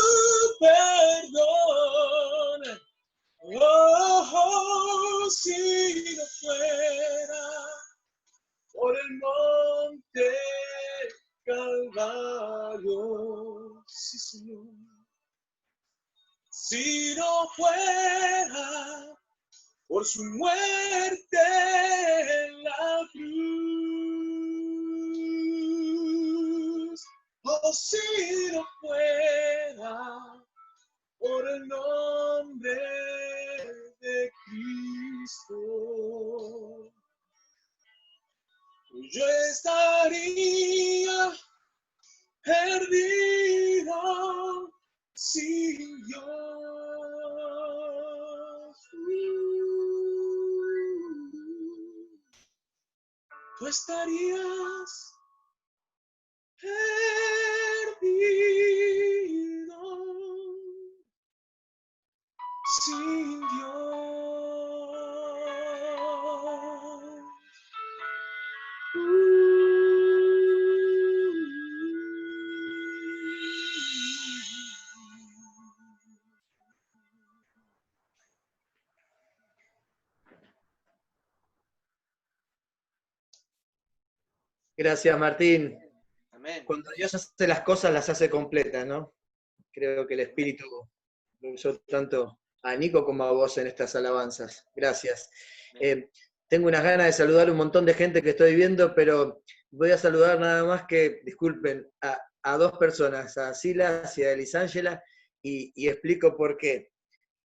perdón. Oh, si no fuera por el monte Calvario, sí, Señor. Si no fuera por su muerte en la cruz, oh, si no fuera por el nombre de Cristo, yo estaría perdido sin Dios. Tú estarías perdido sin Dios. Gracias, Martín. Amén. Cuando Dios hace las cosas, las hace completas, ¿no? Creo que el Espíritu lo usó tanto a Nico como a vos en estas alabanzas. Gracias. Tengo unas ganas de saludar un montón de gente que estoy viendo, pero voy a saludar nada más que, disculpen, a dos personas, a Silas y a Elisangela, y explico por qué.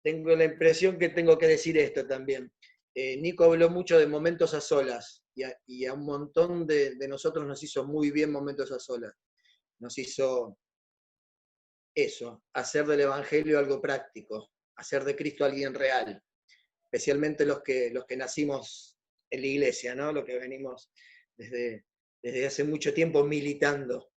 Tengo la impresión que tengo que decir esto también. Nico habló mucho de momentos a solas, y a un montón de nosotros nos hizo muy bien momentos a solas. Nos hizo eso, hacer del Evangelio algo práctico, hacer de Cristo alguien real, especialmente los que nacimos en la iglesia, ¿no? Los que venimos desde hace mucho tiempo militando.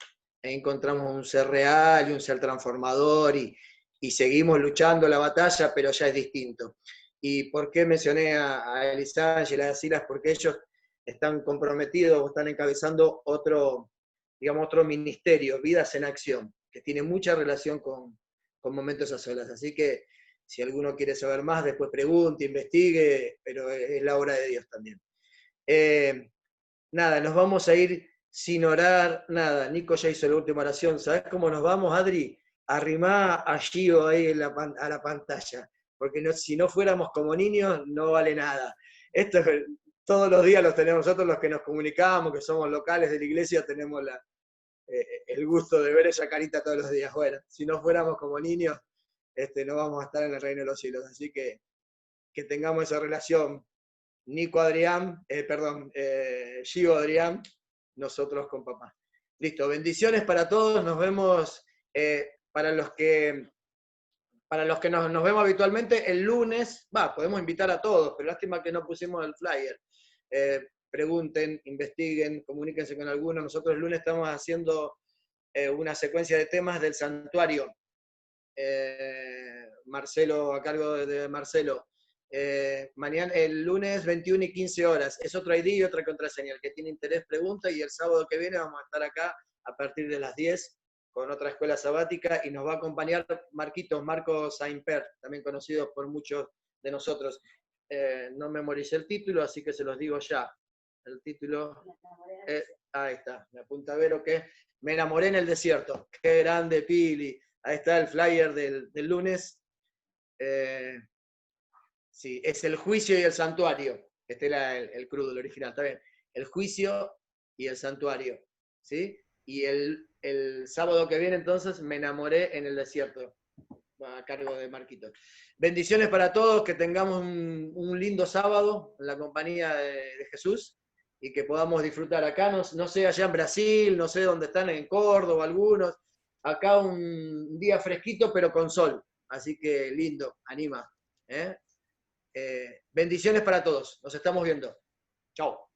Encontramos un ser real y un ser transformador y seguimos luchando la batalla, pero ya es distinto. ¿Y por qué mencioné a Elisangela y a Silas? Porque ellos están comprometidos o están encabezando otro ministerio, Vidas en Acción, que tiene mucha relación con momentos a solas. Así que si alguno quiere saber más, después pregunte, investigue, pero es la obra de Dios también. Nada, nos vamos a ir sin orar, nada. Nico ya hizo la última oración. ¿Sabés cómo nos vamos, Adri? Arrimá a Gio ahí a la pantalla, porque si no fuéramos como niños, no vale nada. Esto todos los días los tenemos nosotros, los que nos comunicamos, que somos locales de la iglesia, tenemos el gusto de ver esa carita todos los días. Bueno, si no fuéramos como niños, no vamos a estar en el reino de los cielos. Así que tengamos esa relación. Nico Adrián, Gio Adrián, nosotros con papá. Listo, bendiciones para todos, nos vemos para los que nos vemos habitualmente el lunes, podemos invitar a todos, pero lástima que no pusimos el flyer. Pregunten, investiguen, comuníquense con alguno. Nosotros el lunes estamos haciendo una secuencia de temas del santuario. Marcelo, a cargo de Marcelo. Mañana, el lunes 21 y 15 horas. Es otro ID y otra contraseña. El que tiene interés pregunta, y el sábado que viene vamos a estar acá a partir de las 10 con otra escuela sabática y nos va a acompañar Marco Saimper, también conocido por muchos de nosotros. No memoricé el título, así que se los digo ya. El título, ahí está, me apunta Vero, que Me enamoré en el desierto. Qué grande, Pili. Ahí está el flyer del lunes. Sí, es el juicio y el santuario. Este era el crudo, el original, está bien. El juicio y el santuario, ¿sí? Y el sábado que viene, entonces, Me enamoré en el desierto, a cargo de Marquito. Bendiciones para todos, que tengamos un lindo sábado en la compañía de Jesús y que podamos disfrutar acá, no sé, allá en Brasil, no sé dónde están, en Córdoba algunos, acá un día fresquito pero con sol, así que lindo, anima. Bendiciones para todos, nos estamos viendo. Chao.